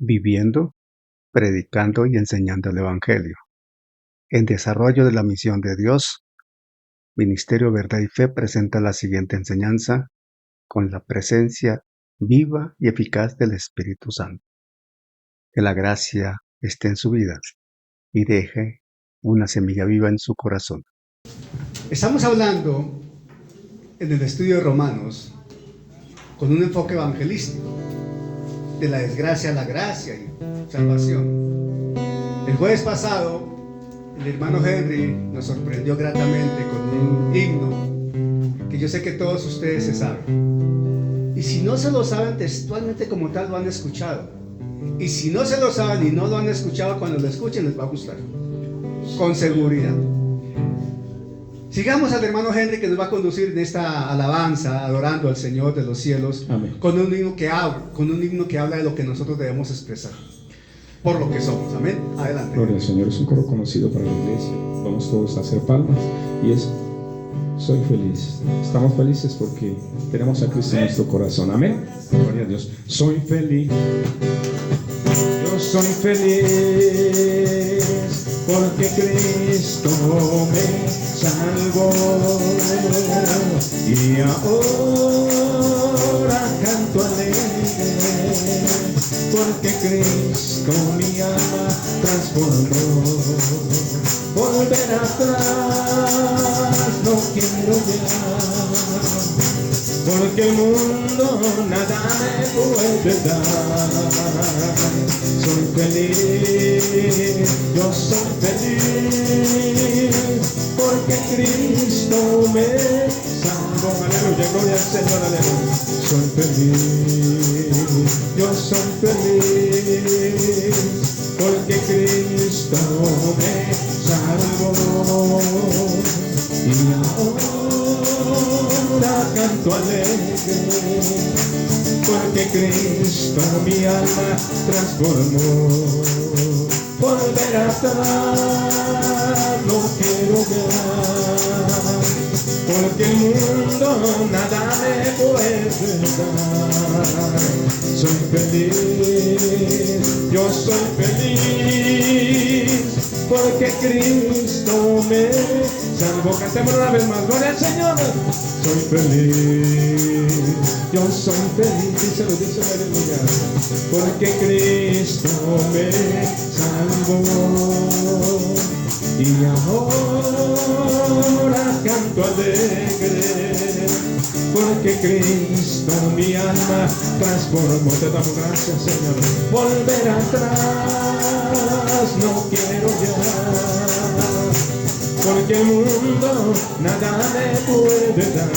viviendo, predicando y enseñando el Evangelio. En desarrollo de la misión de Dios, Ministerio Verdad y Fe presenta la siguiente enseñanza con la presencia viva y eficaz del Espíritu Santo. Que la gracia esté en su vida y deje una semilla viva en su corazón. Estamos hablando en el estudio de Romanos con un enfoque evangelístico, de la desgracia a la gracia y salvación. El jueves pasado, el hermano Henry nos sorprendió gratamente con un himno que yo sé que todos ustedes se saben. Y si no se lo saben textualmente como tal, lo han escuchado. Y si no se lo saben y no lo han escuchado, cuando lo escuchen les va a gustar, con seguridad. Sigamos al hermano Henry, que nos va a conducir en esta alabanza, adorando al Señor de los cielos. Amén. Con un himno que habla de lo que nosotros debemos expresar, por lo que somos. Amén. Adelante. Gloria al Señor. Es un coro conocido para la iglesia. Vamos todos a hacer palmas y es: soy feliz. Estamos felices porque tenemos a Cristo en nuestro corazón. Amén. Gloria a Dios. Soy feliz. Yo soy feliz porque Cristo me salvó, y ahora canto alegre porque Cristo mi alma transformó. Volver atrás no quiero ya, porque el mundo nada me puede dar. Soy feliz, yo soy feliz, porque Cristo me salvó. Aleluya, gloria al Señor, aleluya. Soy feliz, yo soy feliz, porque Cristo me salvó, y ahora canto alegre porque Cristo mi alma transformó. Volver atrás no quiero ver, porque el mundo nada me puede dar. Soy feliz, yo soy feliz, porque Cristo me salvó. Cantemos una vez más, gloria al Señor. Soy feliz, yo soy feliz, díselo, aleluya, porque Cristo me salvó, y ahora canto alegre, porque Cristo mi alma transformó. Te damos gracias, Señor. Volver atrás no quiero ya, porque el mundo nada me puede dar.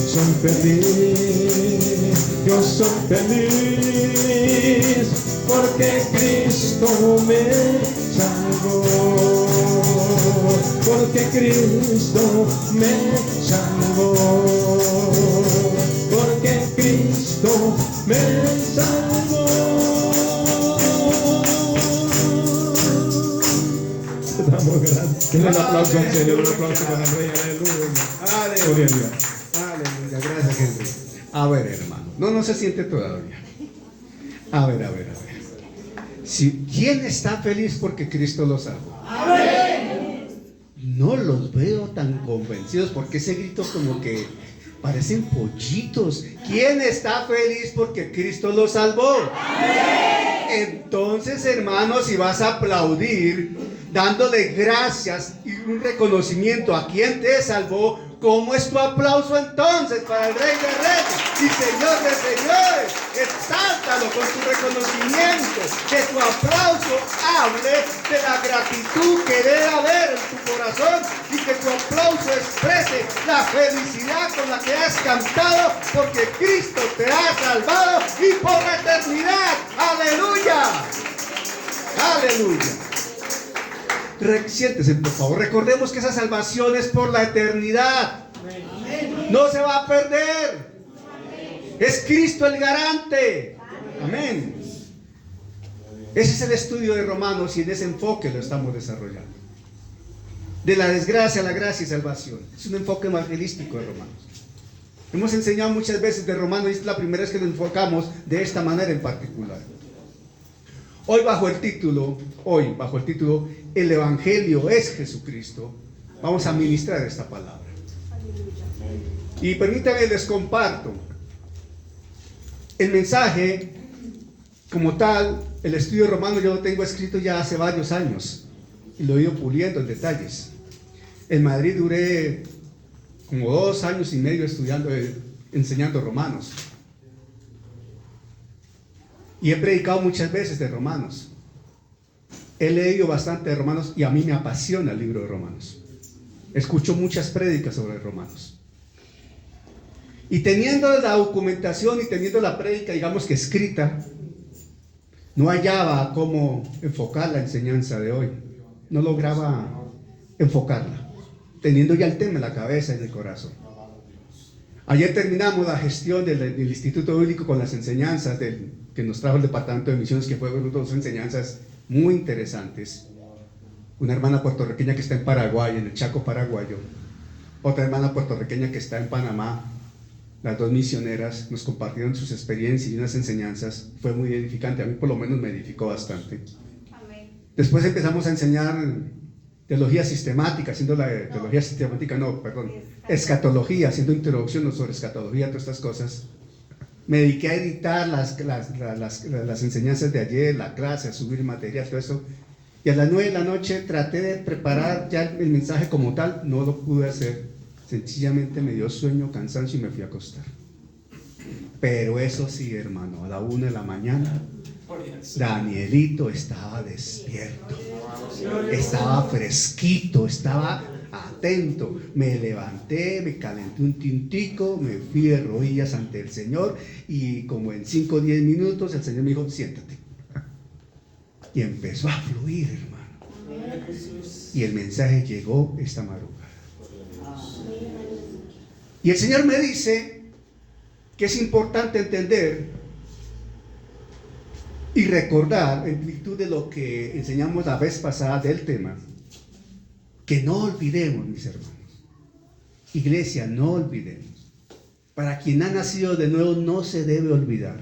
Soy feliz, yo soy feliz, porque Cristo me salvó, porque Cristo me salvó, porque Cristo me salvó. Damos gracias. Un aplauso al Señor, un aplauso para el Rey. Aleluya. Aleluya, gracias, Henry. A ver, hermano, no se siente todavía. A ver. ¿Quién está feliz porque Cristo lo salvó? Amén. No los veo tan convencidos, porque ese grito como que parecen pollitos. ¿Quién está feliz porque Cristo lo salvó? Amén. Entonces, hermanos, si vas a aplaudir dándole gracias y un reconocimiento a quien te salvó, ¿cómo es tu aplauso entonces para el Rey de Reyes y Señor de Señores? Exáltalo con tu reconocimiento, que tu aplauso hable de la gratitud que debe haber en tu corazón, y que tu aplauso exprese la felicidad con la que has cantado, porque Cristo te ha salvado y por la eternidad. ¡Aleluya! ¡Aleluya! Siéntese, por favor. Recordemos que esa salvación es por la eternidad. No se va a perder. Es Cristo el garante. Amén. Ese es el estudio de Romanos, y en ese enfoque lo estamos desarrollando. De la desgracia a la gracia y salvación. Es un enfoque evangelístico de Romanos. Hemos enseñado muchas veces de Romanos y es la primera vez que nos enfocamos de esta manera en particular. Hoy bajo el título, El Evangelio es Jesucristo, vamos a ministrar esta palabra. Y permítanme les comparto el mensaje como tal. El estudio romano yo lo tengo escrito ya hace varios años y lo he ido puliendo en detalles. En Madrid duré como 2 años y medio enseñando Romanos. Y he predicado muchas veces de Romanos. He leído bastante de Romanos y a mí me apasiona el libro de Romanos. Escucho muchas prédicas sobre Romanos. Y teniendo la documentación y teniendo la prédica, digamos que escrita, no hallaba cómo enfocar la enseñanza de hoy. No lograba enfocarla, teniendo ya el tema en la cabeza y en el corazón. Ayer terminamos la gestión del Instituto Bíblico con las enseñanzas que nos trajo el Departamento de Misiones, que fueron 2 enseñanzas muy interesantes. Una hermana puertorriqueña que está en Paraguay, en el Chaco paraguayo. Otra hermana puertorriqueña que está en Panamá. Las 2 misioneras nos compartieron sus experiencias y unas enseñanzas. Fue muy edificante, a mí por lo menos me edificó bastante. Amén. Después empezamos a enseñar teología sistemática, escatología, haciendo introducción sobre escatología, todas estas cosas. Me dediqué a editar las enseñanzas de ayer, la clase, a subir material, todo eso. Y a las 9 de la noche traté de preparar ya el mensaje como tal, no lo pude hacer. Sencillamente me dio sueño, cansancio y me fui a acostar. Pero eso sí, hermano, a la 1 de la mañana, Danielito estaba despierto, estaba fresquito, estaba atento. Me levanté, me calenté un tintico, me fui de rodillas ante el Señor y como en 5 o 10 minutos el Señor me dijo, siéntate. Y empezó a fluir, hermano. Y el mensaje llegó esta madrugada. Y el Señor me dice que es importante entender y recordar, en virtud de lo que enseñamos la vez pasada del tema, que no olvidemos, mis hermanos. Iglesia, no olvidemos. Para quien ha nacido de nuevo no se debe olvidar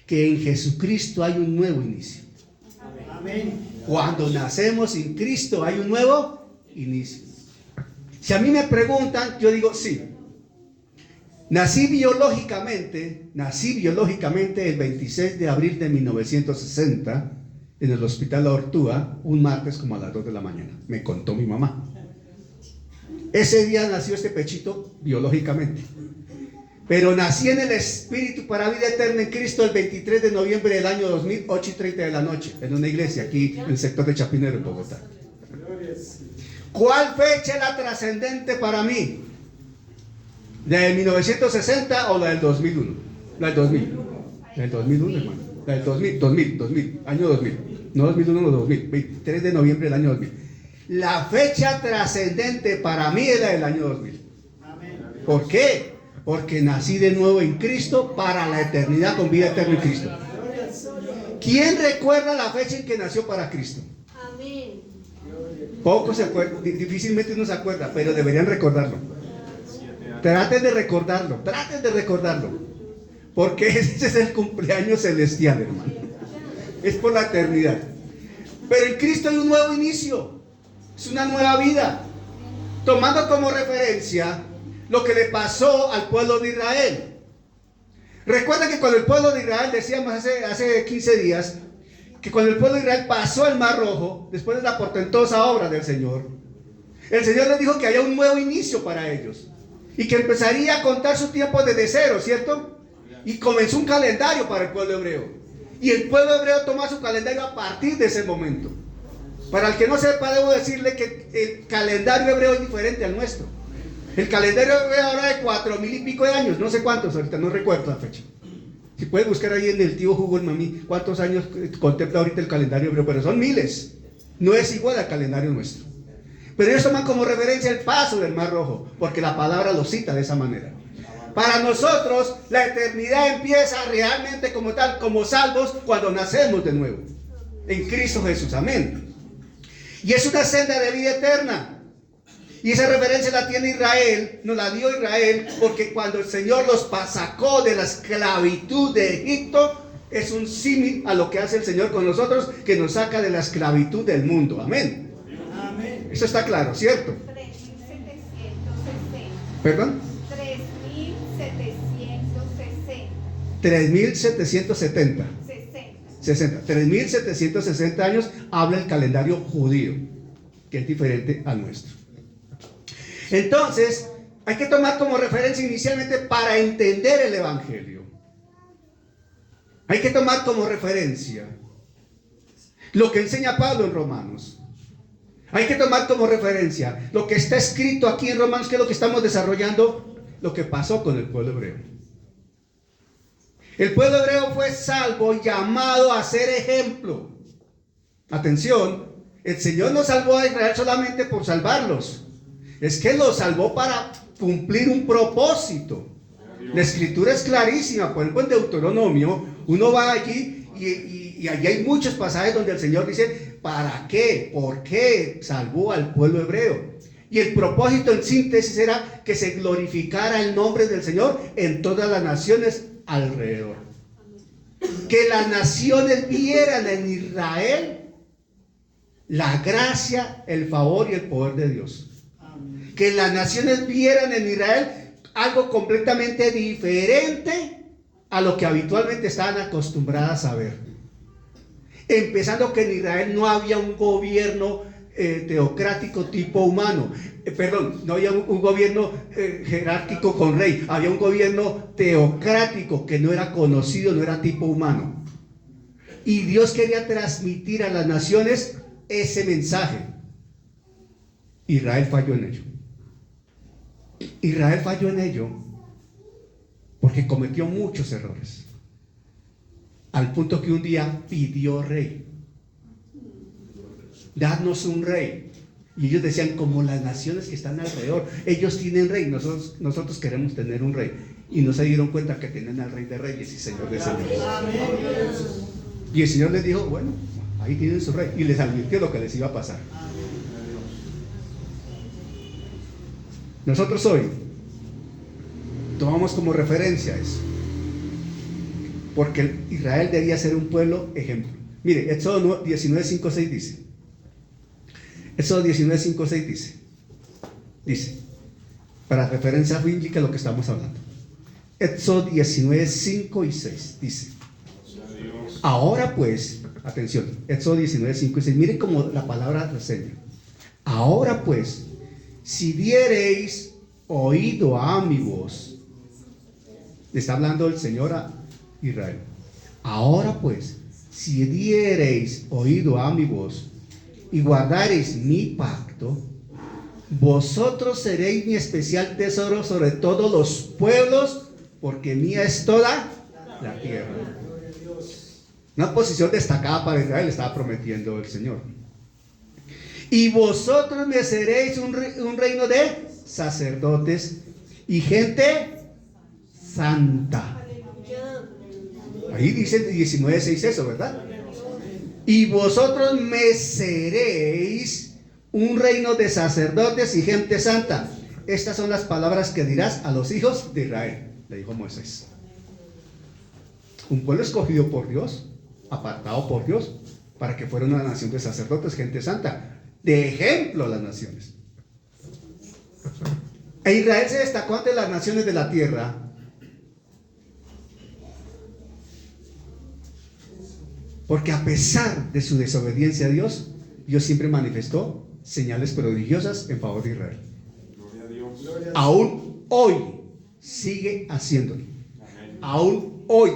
que en Jesucristo hay un nuevo inicio. Amén. Cuando nacemos en Cristo hay un nuevo inicio. Si a mí me preguntan, yo digo sí. Nací biológicamente el 26 de abril de 1960 en el Hospital La Ortúa, un martes como a las 2 de la mañana. Me contó mi mamá. Ese día nació este pechito biológicamente. Pero nací en el Espíritu para vida eterna en Cristo el 23 de noviembre del año 2000, 8:30 de la noche, en una iglesia aquí en el sector de Chapinero, en Bogotá. ¿Cuál fecha es la trascendente para mí? ¿La del 1960 o la del 2001? La del 2000. La del 2001, hermano. La del 2000, año 2000. No 2001, no 2000. 23 de noviembre del año 2000. La fecha trascendente para mí es la del año 2000. ¿Por qué? Porque nací de nuevo en Cristo para la eternidad con vida eterna en Cristo. ¿Quién recuerda la fecha en que nació para Cristo? Amén. Pocos se acuerdan, difícilmente uno se acuerda, pero deberían recordarlo. Traten de recordarlo, porque ese es el cumpleaños celestial, hermano. Es por la eternidad. Pero en Cristo hay un nuevo inicio, es una nueva vida, tomando como referencia lo que le pasó al pueblo de Israel. Recuerden que cuando el pueblo de Israel, decíamos hace 15 días, que cuando el pueblo de Israel pasó el Mar Rojo, después de la portentosa obra del Señor, el Señor les dijo que había un nuevo inicio para ellos y que empezaría a contar su tiempo desde cero, ¿cierto? Y comenzó un calendario para el pueblo hebreo, y el pueblo hebreo tomó su calendario a partir de ese momento. Para el que no sepa, debo decirle que el calendario hebreo es diferente al nuestro. El calendario hebreo ahora de 4000 y pico de años, no sé cuántos, ahorita no recuerdo la fecha. Si puedes buscar ahí en el tío Google, mami, cuántos años contempla ahorita el calendario hebreo, pero son miles. No es igual al calendario nuestro. Pero ellos toman como referencia el paso del Mar Rojo, porque la palabra lo cita de esa manera. Para nosotros, la eternidad empieza realmente como tal, como salvos, cuando nacemos de nuevo, en Cristo Jesús. Amén. Y es una senda de vida eterna. Y esa referencia la tiene Israel, nos la dio Israel, porque cuando el Señor los sacó de la esclavitud de Egipto, es un símil a lo que hace el Señor con nosotros, que nos saca de la esclavitud del mundo. Amén. Amén. Eso está claro, ¿cierto? 3.760. ¿Perdón? 3.760. 3.760 años habla el calendario judío, que es diferente al nuestro. Entonces, hay que tomar como referencia inicialmente para entender el Evangelio. Hay que tomar como referencia lo que enseña Pablo en Romanos. Hay que tomar como referencia lo que está escrito aquí en Romanos, que es lo que estamos desarrollando, lo que pasó con el pueblo hebreo. El pueblo hebreo fue salvo y llamado a ser ejemplo. Atención, el Señor no salvó a Israel solamente por salvarlos. Es que los salvó para cumplir un propósito. La escritura es clarísima. Por ejemplo, en Deuteronomio, uno va allí y allí hay muchos pasajes donde el Señor dice, ¿para qué? ¿Por qué salvó al pueblo hebreo? Y el propósito en síntesis era que se glorificara el nombre del Señor en todas las naciones alrededor. Que las naciones vieran en Israel la gracia, el favor y el poder de Dios. Que las naciones vieran en Israel algo completamente diferente a lo que habitualmente estaban acostumbradas a ver. Empezando que en Israel no había un gobierno teocrático tipo humano. No había un gobierno jerárquico con rey. Había un gobierno teocrático que no era conocido, no era tipo humano. Y Dios quería transmitir a las naciones ese mensaje. Israel falló en ello. Israel falló en ello porque cometió muchos errores, al punto que un día pidió rey. Dadnos un rey. Y ellos decían, como las naciones que están alrededor, ellos tienen rey, nosotros queremos tener un rey. Y no se dieron cuenta que tienen al Rey de Reyes y Señor de Señores. Y el Señor les dijo, bueno, ahí tienen su rey, y les advirtió lo que les iba a pasar. Nosotros hoy tomamos como referencia eso, porque Israel debía ser un pueblo ejemplo. Mire, Éxodo 19:5-6 dice, Éxodo 19:5-6 dice, para referencia bíblica lo que estamos hablando. Éxodo 19:5 y 6 dice, ahora pues, atención, Éxodo 19:5 y 6, miren cómo la palabra reseña. Ahora pues, si diereis oído a mi voz, le está hablando el Señor a Israel. Ahora pues, si diereis oído a mi voz y guardareis mi pacto, vosotros seréis mi especial tesoro sobre todos los pueblos, porque mía es toda la tierra. Una posición destacada para Israel estaba prometiendo el Señor. Y vosotros me seréis un reino de sacerdotes y gente santa. Ahí dice 19:6 eso, ¿verdad? Y vosotros me seréis un reino de sacerdotes y gente santa. Estas son las palabras que dirás a los hijos de Israel, le dijo Moisés. Un pueblo escogido por Dios, apartado por Dios, para que fuera una nación de sacerdotes, gente santa, de ejemplo a las naciones. E Israel se destacó ante las naciones de la tierra porque a pesar de su desobediencia a Dios, Dios siempre manifestó señales prodigiosas en favor de Israel. Aún hoy sigue haciéndolo. Aún hoy,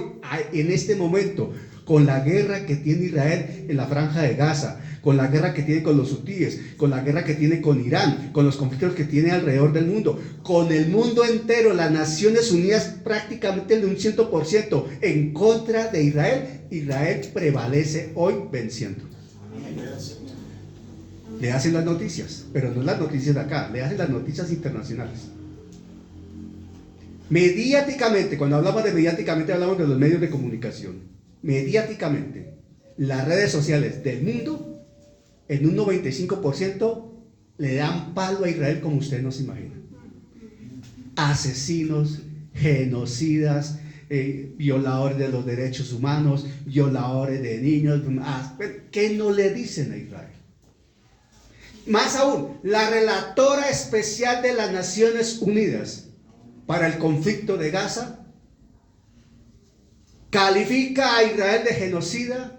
en este momento, con la guerra que tiene Israel en la franja de Gaza, con la guerra que tiene con los hutíes, con la guerra que tiene con Irán, con los conflictos que tiene alrededor del mundo, con el mundo entero, las Naciones Unidas prácticamente de un 100% en contra de Israel, Israel prevalece hoy venciendo. Le hacen las noticias, pero no las noticias de acá, le hacen las noticias internacionales. Mediáticamente, cuando hablamos de mediáticamente, hablamos de los medios de comunicación. Mediáticamente, las redes sociales del mundo, en un 95%, le dan palo a Israel como usted no se imagina. Asesinos, genocidas, violadores de los derechos humanos, violadores de niños. ¿Qué no le dicen a Israel? Más aún, la relatora especial de las Naciones Unidas para el conflicto de Gaza califica a Israel de genocida.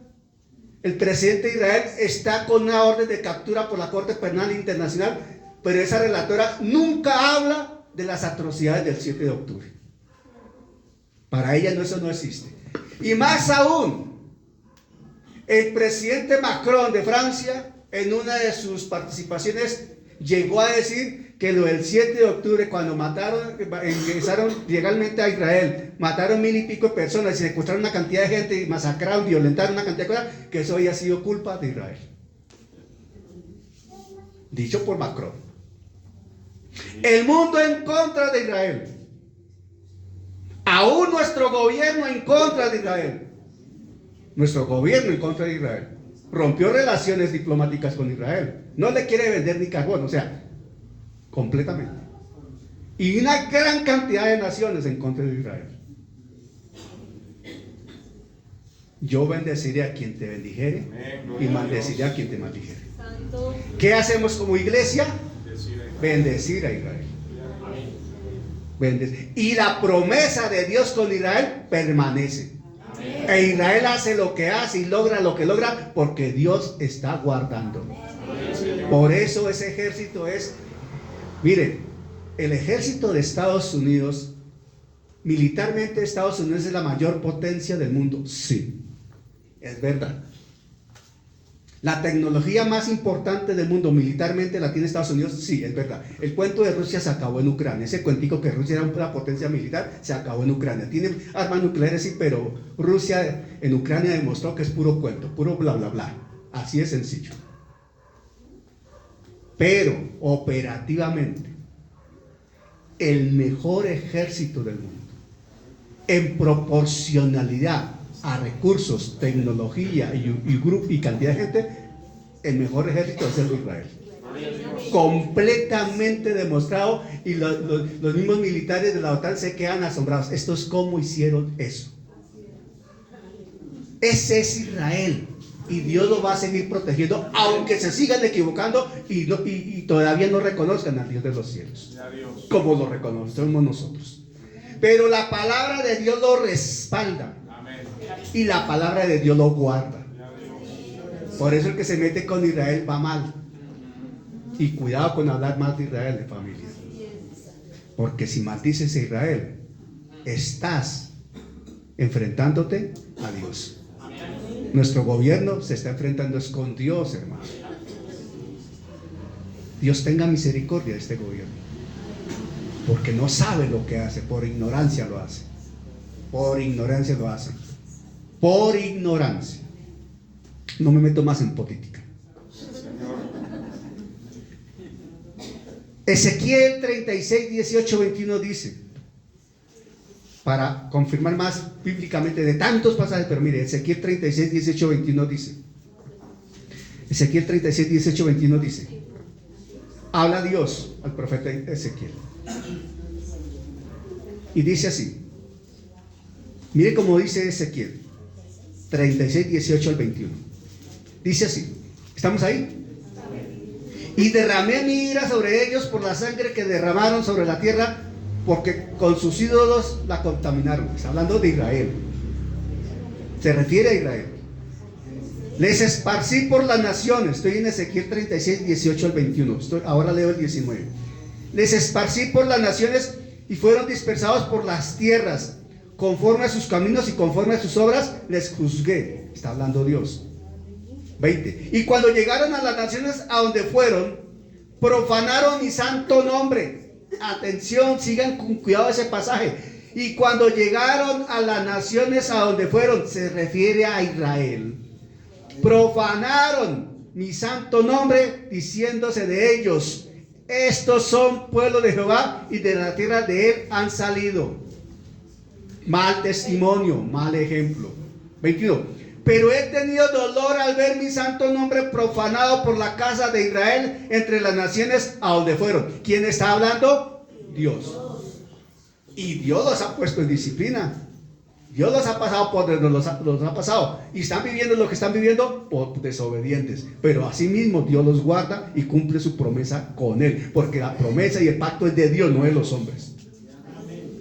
El presidente de Israel está con una orden de captura por la Corte Penal Internacional, pero esa relatora nunca habla de las atrocidades del 7 de octubre. Para ella eso no existe. Y más aún, el presidente Macron de Francia, en una de sus participaciones, llegó a decir que lo del 7 de octubre, cuando ingresaron legalmente a Israel, mataron 1000 y pico de personas y secuestraron una cantidad de gente y masacraron, violentaron una cantidad de cosas, que eso había sido culpa de Israel. Dicho por Macron. El mundo en contra de Israel. Aún nuestro gobierno en contra de Israel. Nuestro gobierno en contra de Israel. Rompió relaciones diplomáticas con Israel. No le quiere vender ni carbón, o sea, completamente. Y una gran cantidad de naciones en contra de Israel. Yo bendeciré a quien te bendijere y maldeciré a quien te maldijere. ¿Qué hacemos como iglesia? Bendecir a Israel. Bendecir. Y la promesa de Dios con Israel permanece. E Israel hace lo que hace y logra lo que logra porque Dios está guardando. Por eso ese ejército es, miren, el ejército de Estados Unidos, militarmente Estados Unidos es la mayor potencia del mundo. Sí, es verdad. La tecnología más importante del mundo militarmente la tiene Estados Unidos. Sí, es verdad. El cuento de Rusia se acabó en Ucrania. Ese cuentico que Rusia era una potencia militar se acabó en Ucrania. Tiene armas nucleares, sí, pero Rusia en Ucrania demostró que es puro cuento, puro bla bla bla. Así de sencillo. Pero operativamente, el mejor ejército del mundo, en proporcionalidad a recursos, tecnología y cantidad de gente, el mejor ejército es el de Israel. Completamente demostrado, y los mismos militares de la OTAN se quedan asombrados. ¿Estos cómo hicieron eso? Ese es Israel, y Dios lo va a seguir protegiendo, aunque se sigan equivocando y todavía no reconozcan al Dios de los cielos, como lo reconocemos nosotros. Pero la palabra de Dios lo respalda. Y la palabra de Dios lo guarda. Por eso el que se mete con Israel va mal. Y cuidado con hablar mal de Israel, de familia. Porque si maldices a Israel, estás enfrentándote a Dios. Nuestro gobierno se está enfrentando es con Dios, hermano. Dios tenga misericordia de este gobierno. Porque no sabe lo que hace, por ignorancia lo hace. Por ignorancia lo hace. Por ignorancia. No me meto más en política. Ezequiel 36, 18, 21 dice, para confirmar más bíblicamente de tantos pasajes, pero mire, Ezequiel 36, 18, 21 dice, Ezequiel 36, 18, 21 dice, habla Dios al profeta Ezequiel. Y dice así, mire cómo dice Ezequiel 36, 18 al 21. Dice así, ¿estamos ahí? Y derramé mi ira sobre ellos por la sangre que derramaron sobre la tierra, porque con sus ídolos la contaminaron. Está hablando de Israel. Se refiere a Israel. Les esparcí por las naciones. Estoy en Ezequiel 36, 18 al 21. Ahora leo el 19. Les esparcí por las naciones y fueron dispersados por las tierras. Conforme a sus caminos y conforme a sus obras les juzgué. Está hablando Dios. 20. Y cuando llegaron a las naciones a donde fueron, profanaron mi santo nombre. Atención, sigan con cuidado ese pasaje. Y cuando llegaron a las naciones a donde fueron, se refiere a Israel. Profanaron mi santo nombre, diciéndose de ellos, estos son pueblo de Jehová y de la tierra de él han salido. Mal testimonio, mal ejemplo. 21. pero he tenido dolor al ver mi santo nombre profanado por la casa de Israel entre las naciones a donde fueron. ¿Quién está hablando? Dios. Y Dios los ha puesto en disciplina. Dios los ha pasado por donde los ha pasado. Y están viviendo lo que están viviendo por desobedientes. Pero asimismo Dios los guarda y cumple su promesa con él. Porque la promesa y el pacto es de Dios, no de los hombres.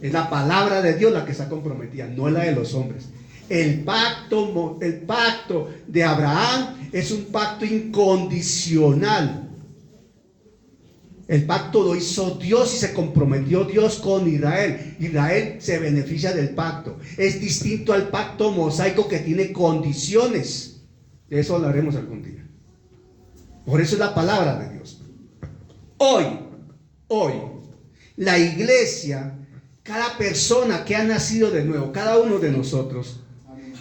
Es la palabra de Dios la que está comprometida, no la de los hombres. El pacto de Abraham es un pacto incondicional. El pacto lo hizo Dios y se comprometió Dios con Israel. Israel se beneficia del pacto. Es distinto al pacto mosaico que tiene condiciones. De eso hablaremos algún día. Por eso es la palabra de Dios. Hoy, la iglesia, cada persona que ha nacido de nuevo, cada uno de nosotros,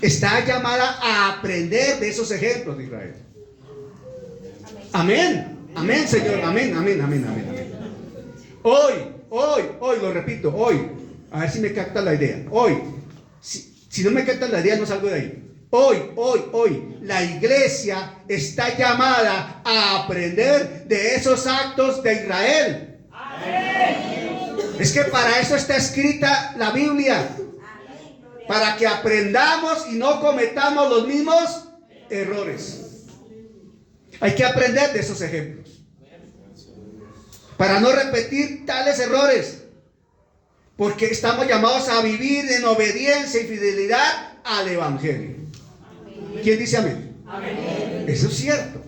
está llamada a aprender de esos ejemplos de Israel. Amén. Amén, Señor. Amén. Hoy, lo repito, hoy. A ver si me capta la idea. Hoy. Si no me capta la idea, no salgo de ahí. Hoy. La iglesia está llamada a aprender de esos actos de Israel. Es que para eso está escrita la Biblia. Para que aprendamos y no cometamos los mismos errores. Hay que aprender de esos ejemplos para no repetir tales errores, porque estamos llamados a vivir en obediencia y fidelidad al Evangelio. ¿Quién dice amén? Amén. Eso es cierto.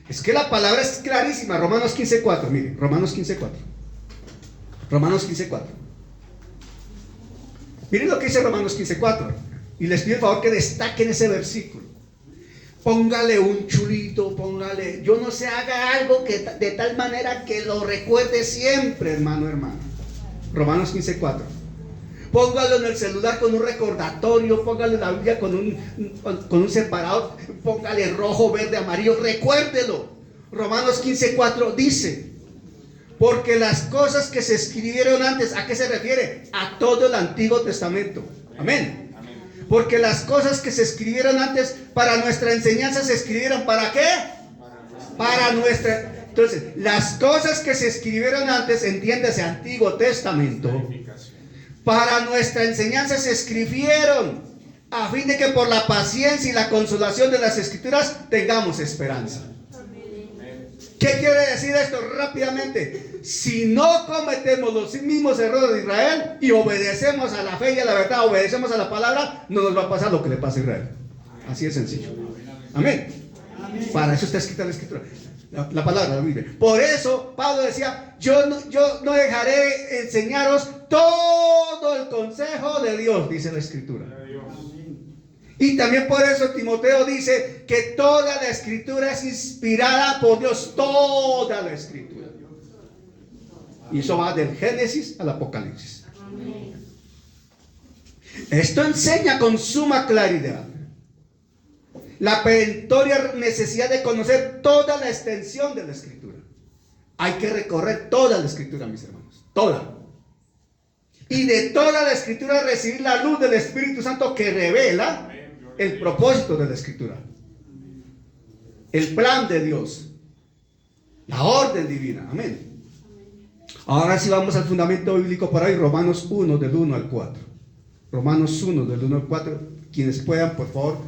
Es que la palabra es clarísima. Romanos 15:4. Mire, Romanos 15:4. Miren lo que dice Romanos 15:4. Y les pido el favor que destaquen ese versículo. Póngale un chulito, yo no sé, haga algo que de tal manera que lo recuerde siempre, hermano. Romanos 15:4. Póngalo en el celular con un recordatorio, póngale la Biblia con un separador, póngale rojo, verde, amarillo, recuérdelo. Romanos 15:4 dice: porque las cosas que se escribieron antes, ¿a qué se refiere? A todo el Antiguo Testamento. Amén. Porque las cosas que se escribieron antes para nuestra enseñanza se escribieron ¿para qué? Para nuestra. Entonces, las cosas que se escribieron antes, entiéndase, Antiguo Testamento, para nuestra enseñanza se escribieron a fin de que por la paciencia y la consolación de las Escrituras tengamos esperanza. ¿Qué quiere decir esto? Rápidamente, si no cometemos los mismos errores de Israel y obedecemos a la fe y a la verdad, obedecemos a la palabra, no nos va a pasar lo que le pasa a Israel. Así de sencillo. Amén. Para eso está escrita la Escritura, la palabra, la Biblia. Por eso Pablo decía: yo no dejaré enseñaros todo el consejo de Dios, dice la Escritura. Y también por eso Timoteo dice que toda la Escritura es inspirada por Dios, toda la Escritura. Y eso va del Génesis al Apocalipsis. Esto enseña con suma claridad la perentoria necesidad de conocer toda la extensión de la Escritura. Hay que recorrer toda la Escritura, mis hermanos, toda. Y de toda la Escritura recibir la luz del Espíritu Santo que revela el propósito de la Escritura, el plan de Dios, la orden divina. Amén. Ahora sí vamos al fundamento bíblico para hoy. Romanos 1 del 1 al 4. Romanos 1 del 1 al 4. Quienes puedan, por favor,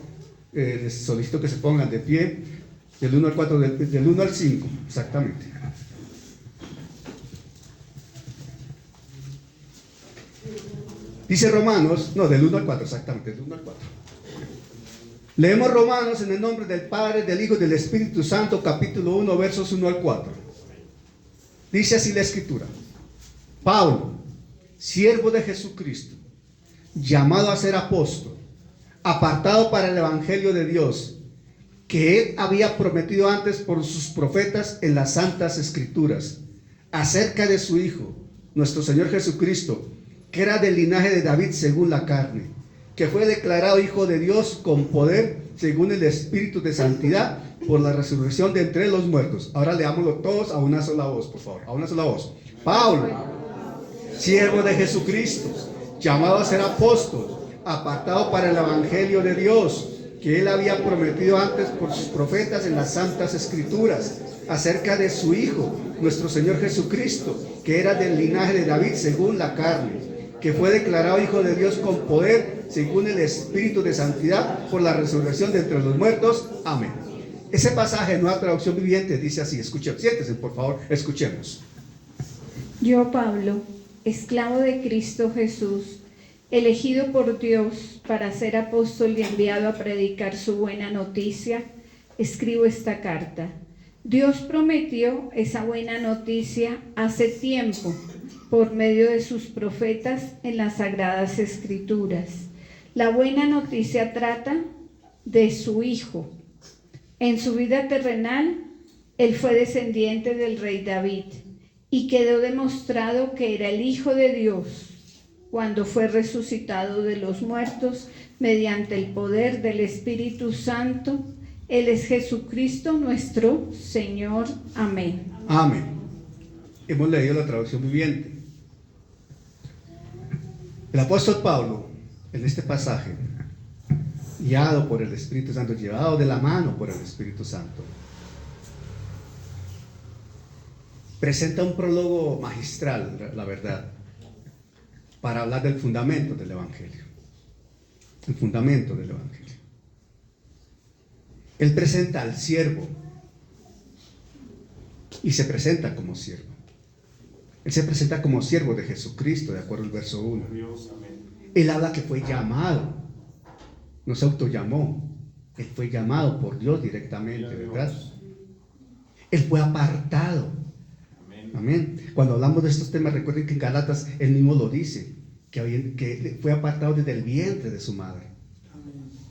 les solicito que se pongan de pie. Del 1 al 4, del 1 al 5, exactamente. Dice Romanos, no, del 1 al 4, exactamente, del 1 al 4. Leemos Romanos en el nombre del Padre, del Hijo y del Espíritu Santo, capítulo 1, versos 1 al 4. Dice así la Escritura: Pablo, siervo de Jesucristo, llamado a ser apóstol, apartado para el Evangelio de Dios, que él había prometido antes por sus profetas en las santas Escrituras, acerca de su Hijo, nuestro Señor Jesucristo, que era del linaje de David según la carne, que fue declarado Hijo de Dios con poder según el Espíritu de santidad por la resurrección de entre los muertos. Ahora leámoslo todos a una sola voz, por favor, a una sola voz. Pablo, siervo de Jesucristo, llamado a ser apóstol, apartado para el Evangelio de Dios, que Él había prometido antes por sus profetas en las Santas Escrituras, acerca de su Hijo, nuestro Señor Jesucristo, que era del linaje de David según la carne, que fue declarado Hijo de Dios con poder según el Espíritu de santidad por la resurrección de entre los muertos. Amén. Ese pasaje en Nueva Traducción Viviente dice así, escuchen, siéntense por favor, escuchemos. Yo, Pablo, esclavo de Cristo Jesús, elegido por Dios para ser apóstol y enviado a predicar su buena noticia, escribo esta carta. Dios prometió esa buena noticia hace tiempo por medio de sus profetas en las Sagradas Escrituras. La buena noticia trata de su Hijo. En su vida terrenal, él fue descendiente del rey David y quedó demostrado que era el Hijo de Dios cuando fue resucitado de los muertos mediante el poder del Espíritu Santo. Él es Jesucristo nuestro Señor. Amén. Amén. Hemos leído la traducción viviente. El apóstol Pablo, en este pasaje, guiado por el Espíritu Santo, llevado de la mano por el Espíritu Santo, presenta un prólogo magistral, la verdad, para hablar del fundamento del Evangelio. El fundamento del Evangelio. Él presenta al siervo y se presenta como siervo. Él se presenta como siervo de Jesucristo, de acuerdo al verso 1. Él habla que fue llamado, no se autollamó, él fue llamado por Dios directamente, ¿verdad? Él fue apartado. Amén. Cuando hablamos de estos temas, recuerden que en Gálatas él mismo lo dice, que fue apartado desde el vientre de su madre.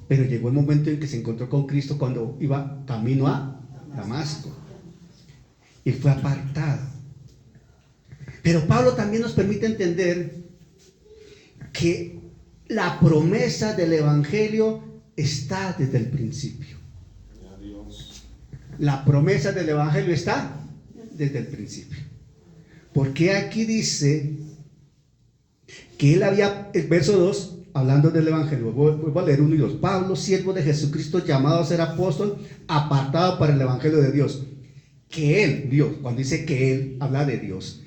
Pero llegó el momento en que se encontró con Cristo cuando iba camino a Damasco. Y fue apartado. Pero Pablo también nos permite entender que la promesa del Evangelio está desde el principio. La promesa del Evangelio está desde el principio. Porque aquí dice que él había, el verso 2, hablando del Evangelio, vuelvo a leer 1 y 2. Pablo, siervo de Jesucristo, llamado a ser apóstol, apartado para el Evangelio de Dios. Que él, Dios, cuando dice que él, habla de Dios,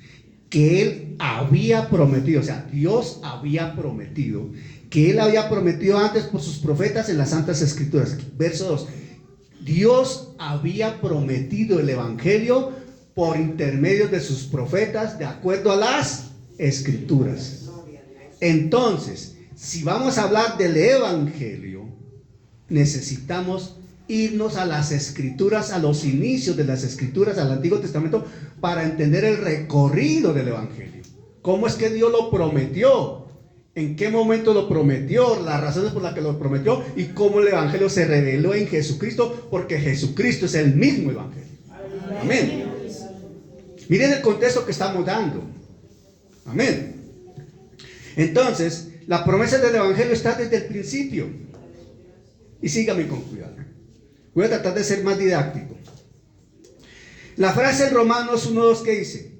que él había prometido, o sea, Dios había prometido, que él había prometido antes por sus profetas en las Santas Escrituras. Verso 2. Dios había prometido el Evangelio por intermedio de sus profetas de acuerdo a las Escrituras. Entonces, si vamos a hablar del Evangelio, necesitamos irnos a las Escrituras, a los inicios de las Escrituras, al Antiguo Testamento, para entender el recorrido del Evangelio. ¿Cómo es que Dios lo prometió? ¿En qué momento lo prometió? Las razones por las que lo prometió y cómo el Evangelio se reveló en Jesucristo, porque Jesucristo es el mismo Evangelio. Amén. Miren el contexto que estamos dando. Amén. Entonces, la promesa del Evangelio está desde el principio. Y sígame con cuidado. Voy a tratar de ser más didáctico. La frase en Romanos 1:2 que dice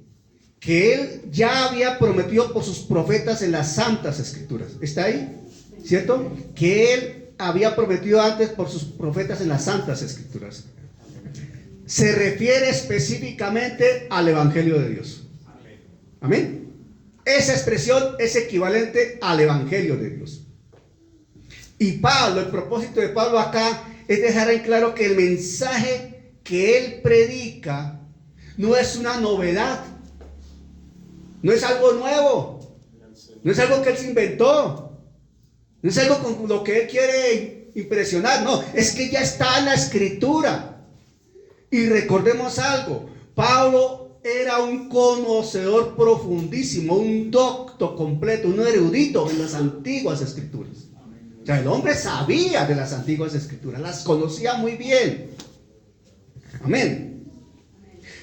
que él ya había prometido por sus profetas en las Santas Escrituras. ¿Está ahí? ¿Cierto? Que él había prometido antes por sus profetas en las Santas Escrituras. Se refiere específicamente al Evangelio de Dios. Amén. Esa expresión es equivalente al Evangelio de Dios. Y Pablo, el propósito de Pablo acá es dejar en claro que el mensaje que él predica no es una novedad, no es algo nuevo, no es algo que él se inventó, no es algo con lo que él quiere impresionar, no, es que ya está en la Escritura. Y recordemos algo, Pablo era un conocedor profundísimo, un docto completo, un erudito en las antiguas Escrituras. O sea, el hombre sabía de las antiguas Escrituras, las conocía muy bien. Amén.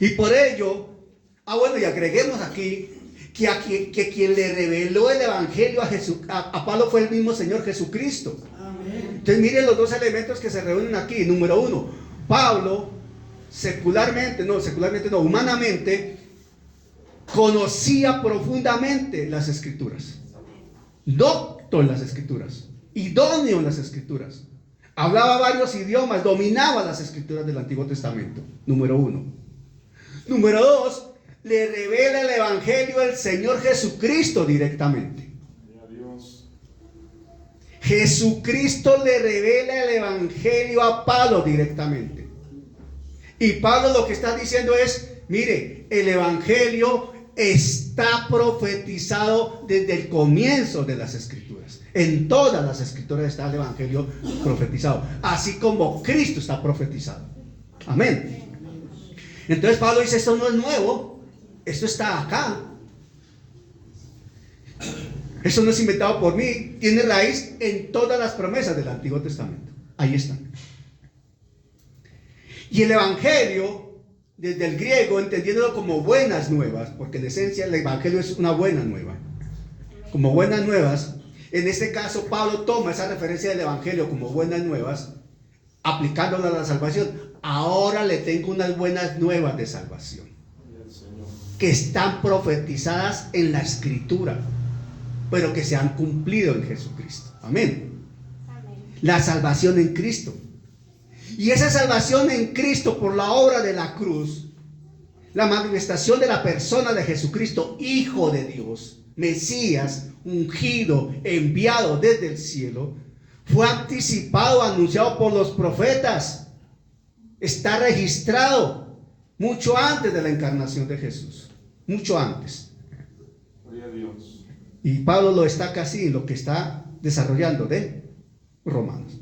Y por ello, bueno, y agreguemos aquí que quien le reveló el Evangelio a Pablo fue el mismo Señor Jesucristo. Amén. Entonces miren los dos elementos que se reúnen aquí. Número uno, Pablo humanamente conocía profundamente las Escrituras, docto en las Escrituras, idóneo en las Escrituras, Hablaba varios idiomas, dominaba las escrituras del Antiguo Testamento. Número 1. Número 2, le revela el Evangelio al Señor Jesucristo directamente. Jesucristo le revela el Evangelio a Pablo directamente. Y Pablo lo que está diciendo es, mire, el Evangelio está profetizado desde el comienzo de las Escrituras. En todas las Escrituras está el Evangelio profetizado, así como Cristo está profetizado. Amén. Entonces Pablo dice, esto no es nuevo, esto está acá. Eso no es inventado por mí, tiene raíz en todas las promesas del Antiguo Testamento. Ahí están. Y el Evangelio, desde el griego, entendiéndolo como buenas nuevas, porque en esencia el Evangelio es una buena nueva. Como buenas nuevas, en este caso Pablo toma esa referencia del Evangelio como buenas nuevas, aplicándola a la salvación. Ahora le tengo unas buenas nuevas de salvación, que están profetizadas en la Escritura, pero que se han cumplido en Jesucristo. Amén. La salvación en Cristo. Y esa salvación en Cristo por la obra de la cruz, la manifestación de la persona de Jesucristo, Hijo de Dios, Mesías, ungido, enviado desde el cielo, fue anticipado, anunciado por los profetas. Está registrado mucho antes de la encarnación de Jesús. Mucho antes. Gloria a Dios. Y Pablo lo destaca así en lo que está desarrollando de Romanos.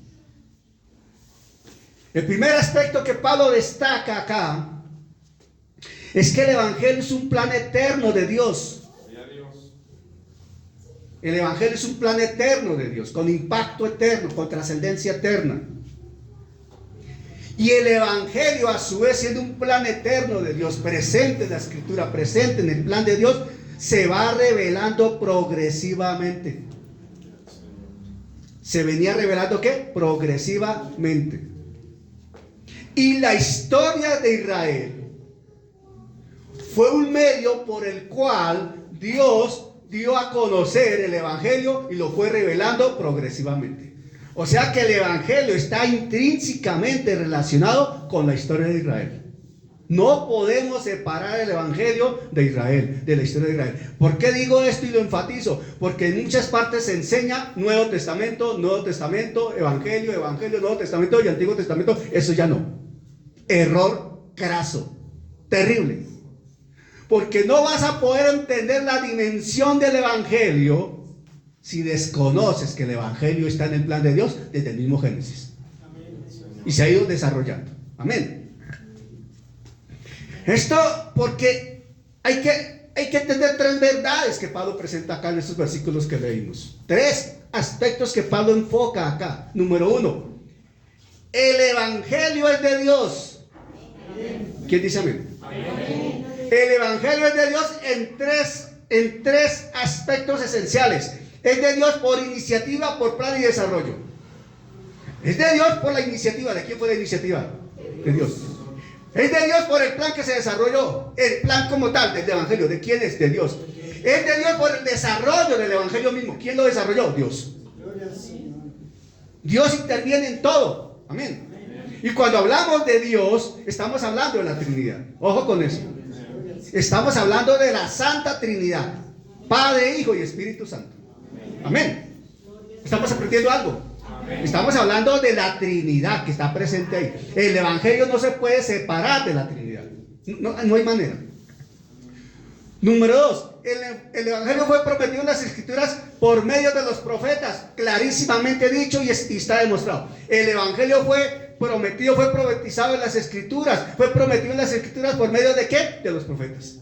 El primer aspecto que Pablo destaca acá es que el Evangelio es un plan eterno de Dios. El Evangelio es un plan eterno de Dios, con impacto eterno, con trascendencia eterna. Y el Evangelio, a su vez, siendo un plan eterno de Dios, presente en la Escritura, presente en el plan de Dios, se va revelando progresivamente. Se venía revelando ¿qué? Progresivamente. Y la historia de Israel fue un medio por el cual Dios dio a conocer el Evangelio y lo fue revelando progresivamente. O sea que el Evangelio está intrínsecamente relacionado con la historia de Israel. No podemos separar el Evangelio de Israel, de la historia de Israel. ¿Por qué digo esto y lo enfatizo? Porque en muchas partes se enseña Nuevo Testamento, Evangelio, Nuevo Testamento y Antiguo Testamento. Eso ya no. Error craso, terrible. Porque no vas a poder entender la dimensión del Evangelio si desconoces que el Evangelio está en el plan de Dios desde el mismo Génesis. Y se ha ido desarrollando. Amén. Esto porque hay que entender tres verdades que Pablo presenta acá en estos versículos que leímos. Tres aspectos que Pablo enfoca acá. Número 1, el Evangelio es de Dios. ¿Quién dice amén? Amén. El Evangelio es de Dios en tres aspectos esenciales. Es de Dios por iniciativa, por plan y desarrollo. Es de Dios por la iniciativa. ¿De quién fue la iniciativa? De Dios. Es de Dios por el plan que se desarrolló. El plan como tal del Evangelio. ¿De quién es? De Dios. Es de Dios por el desarrollo del Evangelio mismo. ¿Quién lo desarrolló? Dios. Dios interviene en todo. Amén. Y cuando hablamos de Dios, estamos hablando de la Trinidad. Ojo con eso. Estamos hablando de la Santa Trinidad. Padre, Hijo y Espíritu Santo. Amén. ¿Estamos aprendiendo algo? Estamos hablando de la Trinidad que está presente ahí. El Evangelio no se puede separar de la Trinidad. No hay manera. Número 2, el Evangelio fue prometido en las Escrituras por medio de los profetas, clarísimamente dicho y está demostrado. El Evangelio fue profetizado en las Escrituras, fue prometido en las Escrituras por medio de ¿qué? De los profetas.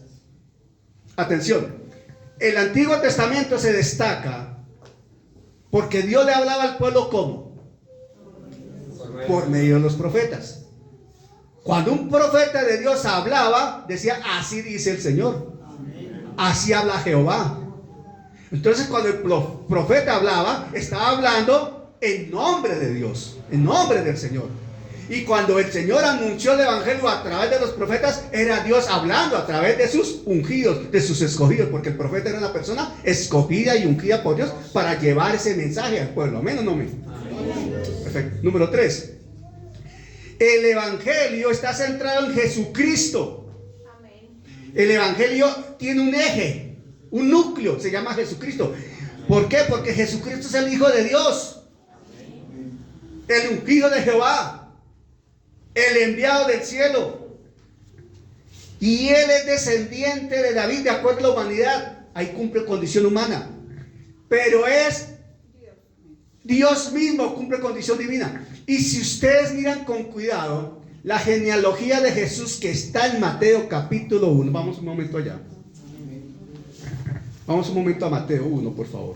Atención, el Antiguo Testamento se destaca porque Dios le hablaba al pueblo ¿cómo? Por medio de los profetas. Cuando un profeta de Dios hablaba, decía, así dice el Señor. Así habla Jehová. Entonces cuando el profeta hablaba, estaba hablando en nombre de Dios, en nombre del Señor. Y cuando el Señor anunció el Evangelio a través de los profetas, era Dios hablando a través de sus ungidos, de sus escogidos, porque el profeta era una persona escogida y ungida por Dios para llevar ese mensaje al pueblo. ¿Amén o no amén? Perfecto. Número 3. El Evangelio está centrado en Jesucristo. El Evangelio tiene un eje, un núcleo, se llama Jesucristo. ¿Por qué? Porque Jesucristo es el Hijo de Dios, el ungido de Jehová, el enviado del cielo. Y Él es descendiente de David de acuerdo a la humanidad. Ahí cumple condición humana. Pero es Dios mismo, cumple condición divina. Y si ustedes miran con cuidado la genealogía de Jesús que está en Mateo capítulo 1. Vamos un momento allá. Vamos un momento a Mateo 1, por favor.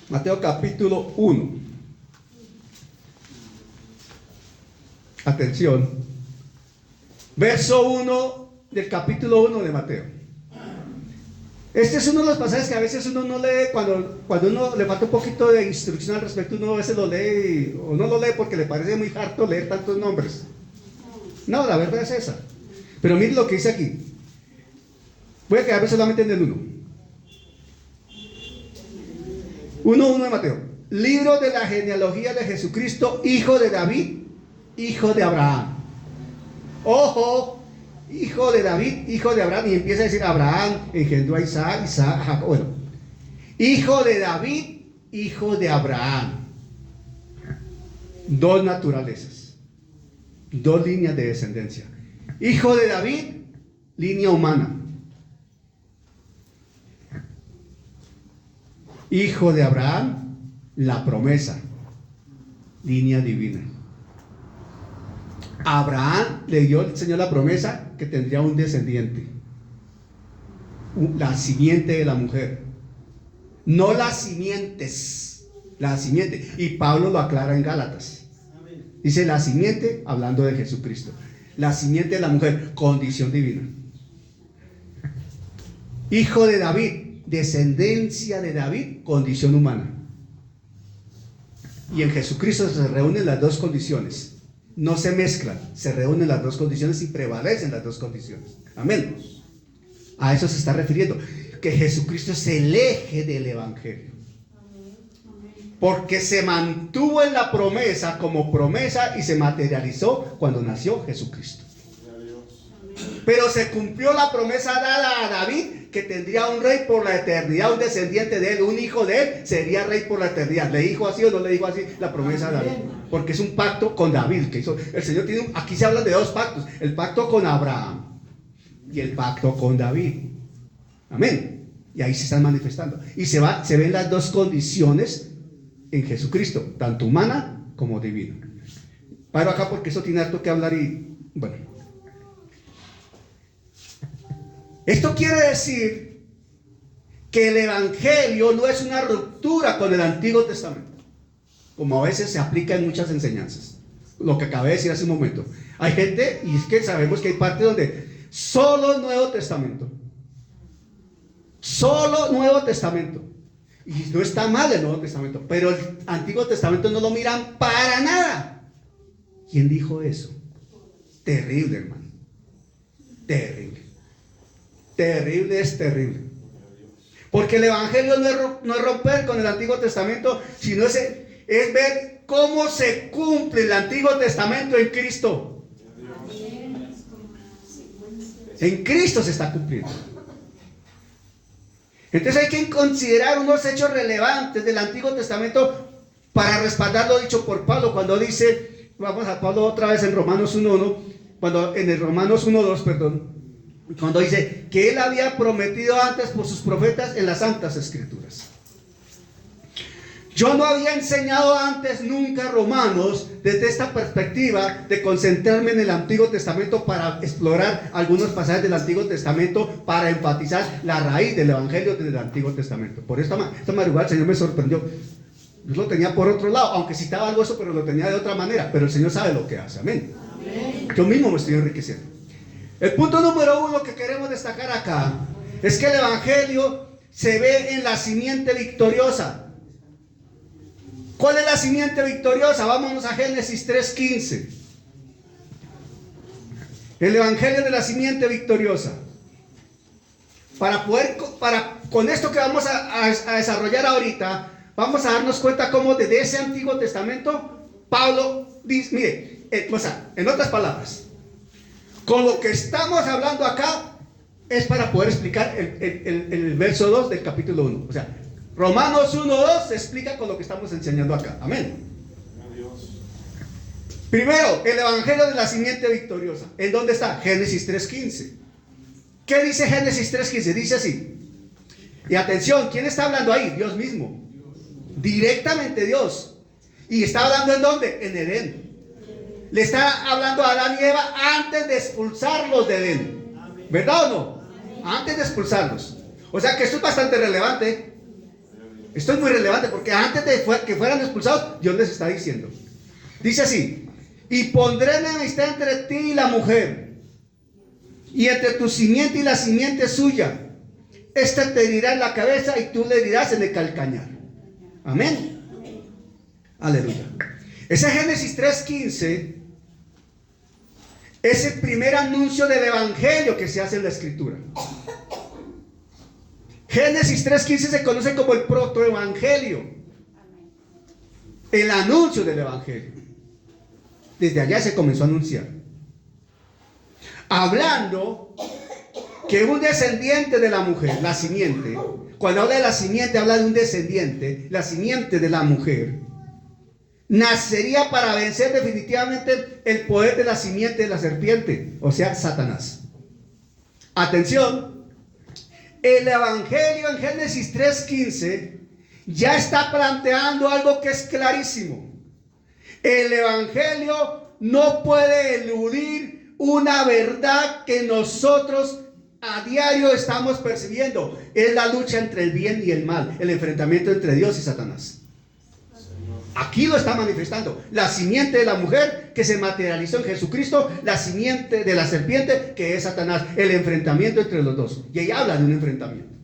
Mateo capítulo 1. Atención. Verso 1 del capítulo 1 de Mateo. Este es uno de los pasajes que a veces uno no lee, cuando uno le falta un poquito de instrucción al respecto, uno a veces lo lee o no lo lee porque le parece muy harto leer tantos nombres. No, la verdad es esa. Pero miren lo que dice aquí. Voy a quedarme solamente en el 1. 1:1 de Mateo. Libro de la genealogía de Jesucristo, hijo de David, hijo de Abraham. Ojo. Hijo de David, hijo de Abraham, y empieza a decir Abraham engendró a Isaac, Isaac, Jacob. Bueno, hijo de David, hijo de Abraham. Dos naturalezas, dos líneas de descendencia. Hijo de David, línea humana. Hijo de Abraham, la promesa, línea divina. Abraham le dio el Señor la promesa que tendría un descendiente, la simiente de la mujer, no las simientes, la simiente. Y Pablo lo aclara en Gálatas. Dice la simiente, hablando de Jesucristo, la simiente de la mujer, condición divina. Hijo de David, descendencia de David, condición humana. Y en Jesucristo se reúnen las dos condiciones. No se mezclan, se reúnen las dos condiciones y prevalecen las dos condiciones. Amén. A eso se está refiriendo, que Jesucristo es el eje del Evangelio. Porque se mantuvo en la promesa como promesa y se materializó cuando nació Jesucristo. Pero se cumplió la promesa dada a David, que tendría un rey por la eternidad, un descendiente de él, un hijo de él, sería rey por la eternidad. ¿Le dijo así o no le dijo así la promesa a David? Porque es un pacto con David que hizo. El Señor tiene aquí se habla de dos pactos: el pacto con Abraham y el pacto con David. Amén. Y ahí se están manifestando. Y se ven las dos condiciones en Jesucristo, tanto humana como divina. Paro acá porque eso tiene harto que hablar y bueno. Esto quiere decir que el Evangelio no es una ruptura con el Antiguo Testamento, como a veces se aplica en muchas enseñanzas. Lo que acabé de decir hace un momento. Hay gente, y es que sabemos que hay partes donde solo Nuevo Testamento. Solo Nuevo Testamento. Y no está mal el Nuevo Testamento, pero el Antiguo Testamento no lo miran para nada. ¿Quién dijo eso? Terrible, hermano. Terrible. Terrible es terrible. Porque el Evangelio no es romper con el Antiguo Testamento, sino es ver cómo se cumple el Antiguo Testamento en Cristo. En Cristo se está cumpliendo. Entonces hay que considerar unos hechos relevantes del Antiguo Testamento para respaldar lo dicho por Pablo cuando dice, vamos a Pablo otra vez en Romanos 1:1, en el Romanos 1:2, perdón. Cuando dice que él había prometido antes por sus profetas en las Santas Escrituras. Yo no había enseñado antes nunca Romanos desde esta perspectiva de concentrarme en el Antiguo Testamento para explorar algunos pasajes del Antiguo Testamento para enfatizar la raíz del Evangelio del Antiguo Testamento. Por esta madrugada el Señor me sorprendió. Yo lo tenía por otro lado, aunque citaba algo eso, pero lo tenía de otra manera. Pero el Señor sabe lo que hace. Amén. Yo mismo me estoy enriqueciendo. El punto número 1 que queremos destacar acá es que el Evangelio se ve en la simiente victoriosa. ¿Cuál es la simiente victoriosa? Vámonos a Génesis 3:15. El Evangelio de la simiente victoriosa. Para con esto que vamos a desarrollar ahorita, vamos a darnos cuenta cómo desde ese Antiguo Testamento, Pablo dice, mire, o sea, en otras palabras, con lo que estamos hablando acá es para poder explicar el verso 2 del capítulo 1. O sea, Romanos 1:2 se explica con lo que estamos enseñando acá. Amén. Primero, el evangelio de la simiente victoriosa. ¿En dónde está? Génesis 3:15. ¿Qué dice Génesis 3:15? Dice así. Y atención, ¿quién está hablando ahí? Dios mismo. Directamente Dios. ¿Y está hablando en dónde? En Edén. Le está hablando a Adán y Eva antes de expulsarlos de Edén. ¿Verdad o no? Antes de expulsarlos. O sea que esto es bastante relevante. Esto es muy relevante porque antes de que fueran expulsados, Dios les está diciendo. Dice así. Y pondré enemistad entre ti y la mujer, y entre tu simiente y la simiente suya. Este te herirá en la cabeza y tú le herirás en el calcañar. Amén. Aleluya. Ese Génesis 3:15 es el primer anuncio del evangelio que se hace en la escritura. Génesis 3:15 se conoce como el protoevangelio, el anuncio del evangelio. Desde allá se comenzó a anunciar, hablando que un descendiente de la mujer, la simiente, cuando habla de la simiente habla de un descendiente, la simiente de la mujer, nacería para vencer definitivamente el poder de la simiente de la serpiente, o sea, Satanás. Atención, el evangelio en Génesis 3:15 ya está planteando algo que es clarísimo. El evangelio no puede eludir una verdad que nosotros a diario estamos percibiendo. Es la lucha entre el bien y el mal, el enfrentamiento entre Dios y Satanás. Aquí lo está manifestando. La simiente de la mujer que se materializó en Jesucristo, la simiente de la serpiente que es Satanás, el enfrentamiento entre los dos. Y ahí habla de un enfrentamiento.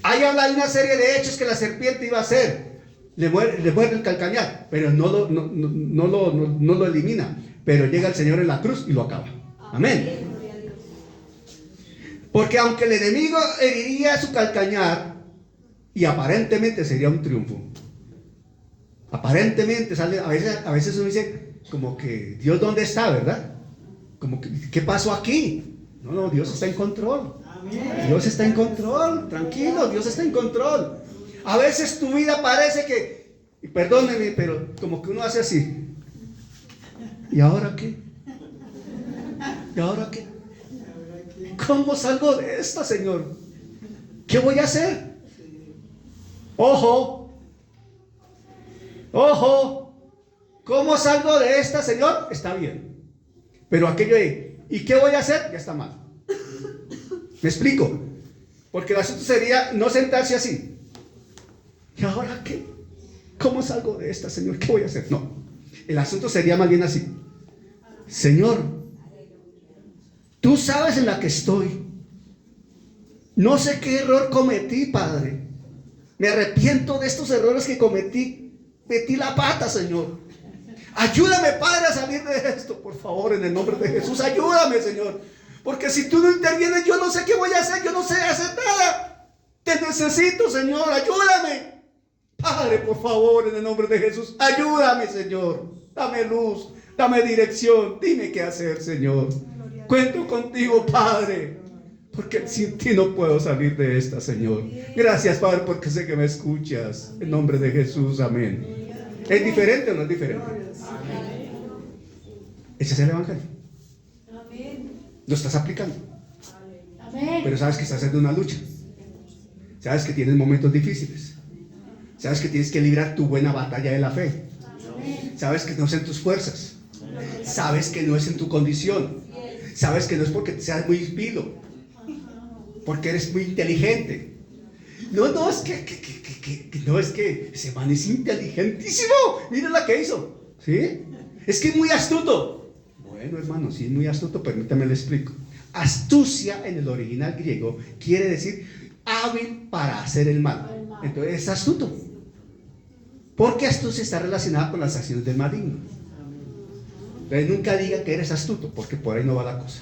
Ahí habla de una serie de hechos que la serpiente iba a hacer. Le muerde el calcañar, pero no lo elimina. Pero llega el Señor en la cruz y lo acaba. Amén. Porque aunque el enemigo heriría su calcañar, y aparentemente sería un triunfo, aparentemente sale, a veces uno dice como que Dios ¿dónde está? ¿Verdad? Como que ¿qué pasó aquí? No, Dios está en control. Dios está en control, tranquilo, Dios está en control. A veces tu vida parece que, y perdónenme, pero como que uno hace así. ¿Y ahora qué? ¿Y ahora qué? ¿Cómo salgo de esta, Señor? ¿Qué voy a hacer? Ojo, ¿cómo salgo de esta, Señor? Está bien. Pero aquello de, ¿y qué voy a hacer? Ya está mal. ¿Me explico? Porque el asunto sería no sentarse así. ¿Y ahora qué? ¿Cómo salgo de esta, Señor? ¿Qué voy a hacer? No. El asunto sería más bien así. Señor, tú sabes en la que estoy. No sé qué error cometí, Padre. Me arrepiento de estos errores que cometí. Metí la pata, Señor. Ayúdame, Padre, a salir de esto, por favor, en el nombre de Jesús. Ayúdame, Señor. Porque si tú no intervienes, yo no sé qué voy a hacer. Yo no sé hacer nada. Te necesito, Señor. Ayúdame. Padre, por favor, en el nombre de Jesús, ayúdame, Señor. Dame luz, dame dirección. Dime qué hacer, Señor. Cuento contigo, Padre, porque sin ti no puedo salir de esta, Señor. Gracias, Padre, porque sé que me escuchas. En nombre de Jesús, amén. ¿Es diferente o no es diferente? Ese es el evangelio. Lo estás aplicando. Pero sabes que estás haciendo una lucha. Sabes que tienes momentos difíciles. Sabes que tienes que librar tu buena batalla de la fe. Sabes que no es en tus fuerzas. Sabes que no es en tu condición. Sabes que no es porque seas muy pilo, porque eres muy inteligente. No, es que ese man es inteligentísimo. Mira la que hizo. ¿Sí? Es que es muy astuto. Bueno, hermano, sí es muy astuto, permítame le explico. Astucia en el original griego quiere decir hábil para hacer el mal. Entonces es astuto. Porque astucia está relacionada con las acciones del maligno. Entonces nunca diga que eres astuto, porque por ahí no va la cosa.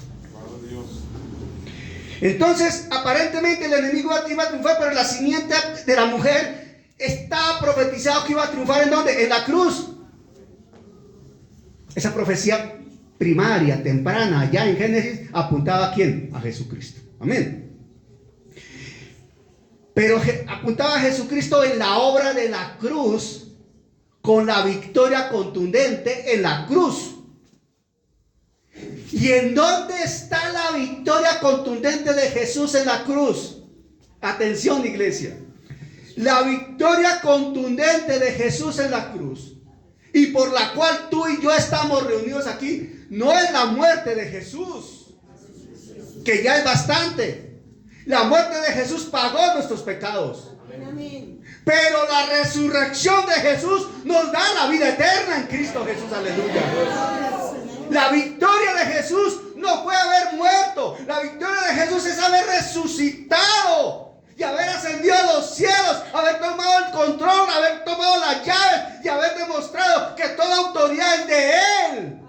Entonces, aparentemente el enemigo iba a triunfar, pero la simiente de la mujer estaba profetizado que iba a triunfar ¿en dónde? En la cruz. Esa profecía primaria, temprana, ya en Génesis, apuntaba ¿a quién? A Jesucristo. Amén. Pero apuntaba a Jesucristo en la obra de la cruz, con la victoria contundente en la cruz. ¿Y en dónde está la victoria contundente de Jesús en la cruz? Atención, iglesia. La victoria contundente de Jesús en la cruz, y por la cual tú y yo estamos reunidos aquí, no es la muerte de Jesús, que ya es bastante. La muerte de Jesús pagó nuestros pecados. Pero la resurrección de Jesús nos da la vida eterna en Cristo Jesús. Aleluya. La victoria de Jesús no fue haber muerto. La victoria de Jesús es haber resucitado y haber ascendido a los cielos, haber tomado el control, haber tomado las llaves y haber demostrado que toda autoridad es de Él.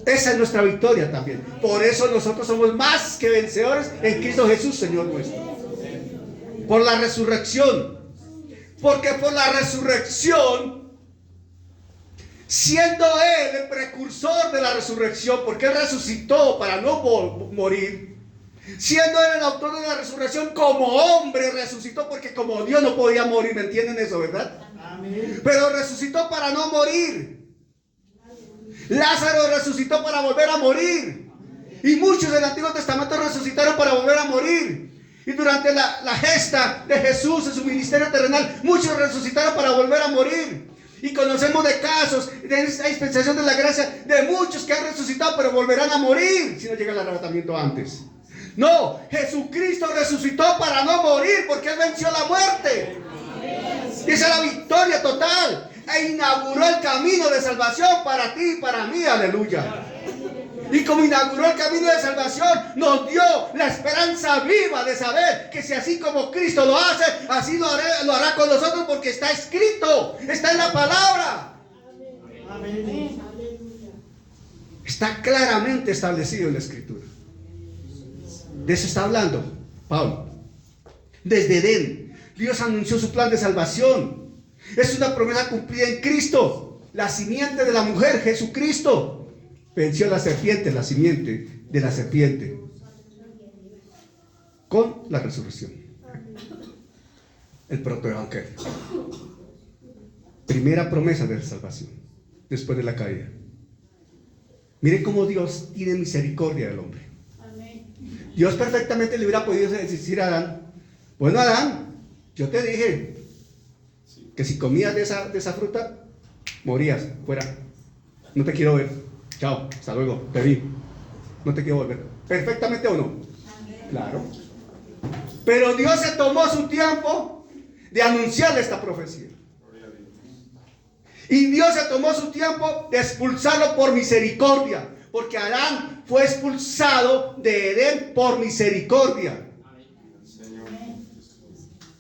Esa es nuestra victoria también. Por eso nosotros somos más que vencedores en Cristo Jesús, Señor nuestro. Por la resurrección. Porque por la resurrección, siendo Él el precursor de la resurrección, porque Él resucitó para no morir, siendo Él el autor de la resurrección, como hombre resucitó, porque como Dios no podía morir, ¿me entienden eso, verdad? Amén. Pero resucitó para no morir. Lázaro resucitó para volver a morir. Y muchos del Antiguo Testamento resucitaron para volver a morir. Y durante la gesta de Jesús en su ministerio terrenal, muchos resucitaron para volver a morir. Y conocemos de casos de esta dispensación de la gracia de muchos que han resucitado pero volverán a morir si no llega el arrebatamiento antes. No, Jesucristo resucitó para no morir porque Él venció la muerte. Y esa es la victoria total. E inauguró el camino de salvación para ti y para mí. Aleluya. Y como inauguró el camino de salvación, nos dio la esperanza viva de saber que si así como Cristo lo hace, así lo hará con nosotros, porque está escrito, está en la palabra. Amén. Está claramente establecido en la Escritura. De eso está hablando Pablo. Desde Edén, Dios anunció su plan de salvación. Es una promesa cumplida en Cristo. La simiente de la mujer, Jesucristo, venció a la serpiente, la simiente de la serpiente, con la resurrección. El protoevangelio. Primera promesa de la salvación después de la caída. Miren cómo Dios tiene misericordia del hombre. Dios perfectamente le hubiera podido decir a Adán: bueno, Adán, yo te dije que si comías de esa fruta, morías, fuera, no te quiero ver, chao, hasta luego, te vi, no te quiero volver. ¿Perfectamente o no? Claro. Pero Dios se tomó su tiempo de anunciarle esta profecía. Y Dios se tomó su tiempo de expulsarlo por misericordia, porque Adán fue expulsado de Edén por misericordia.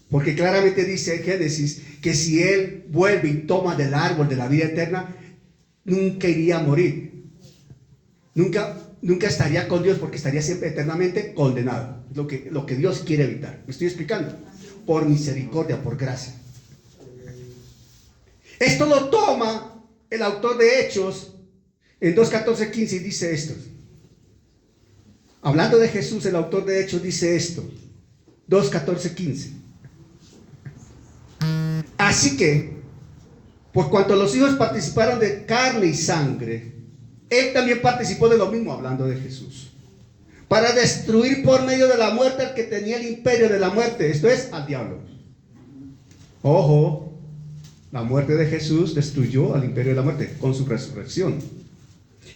Porque claramente dice en Génesis que si él vuelve y toma del árbol de la vida eterna, nunca iría a morir. Nunca estaría con Dios, porque estaría siempre eternamente condenado. Lo que Dios quiere evitar. ¿Me estoy explicando? Por misericordia, por gracia. Esto lo toma el autor de Hechos en 2:14-15 y dice esto. Hablando de Jesús, el autor de Hechos dice esto. 2:14-15. Así que, por cuanto los hijos participaron de carne y sangre, Él también participó de lo mismo, hablando de Jesús, para destruir por medio de la muerte al que tenía el imperio de la muerte, esto es, al diablo. Ojo, la muerte de Jesús destruyó al imperio de la muerte con su resurrección.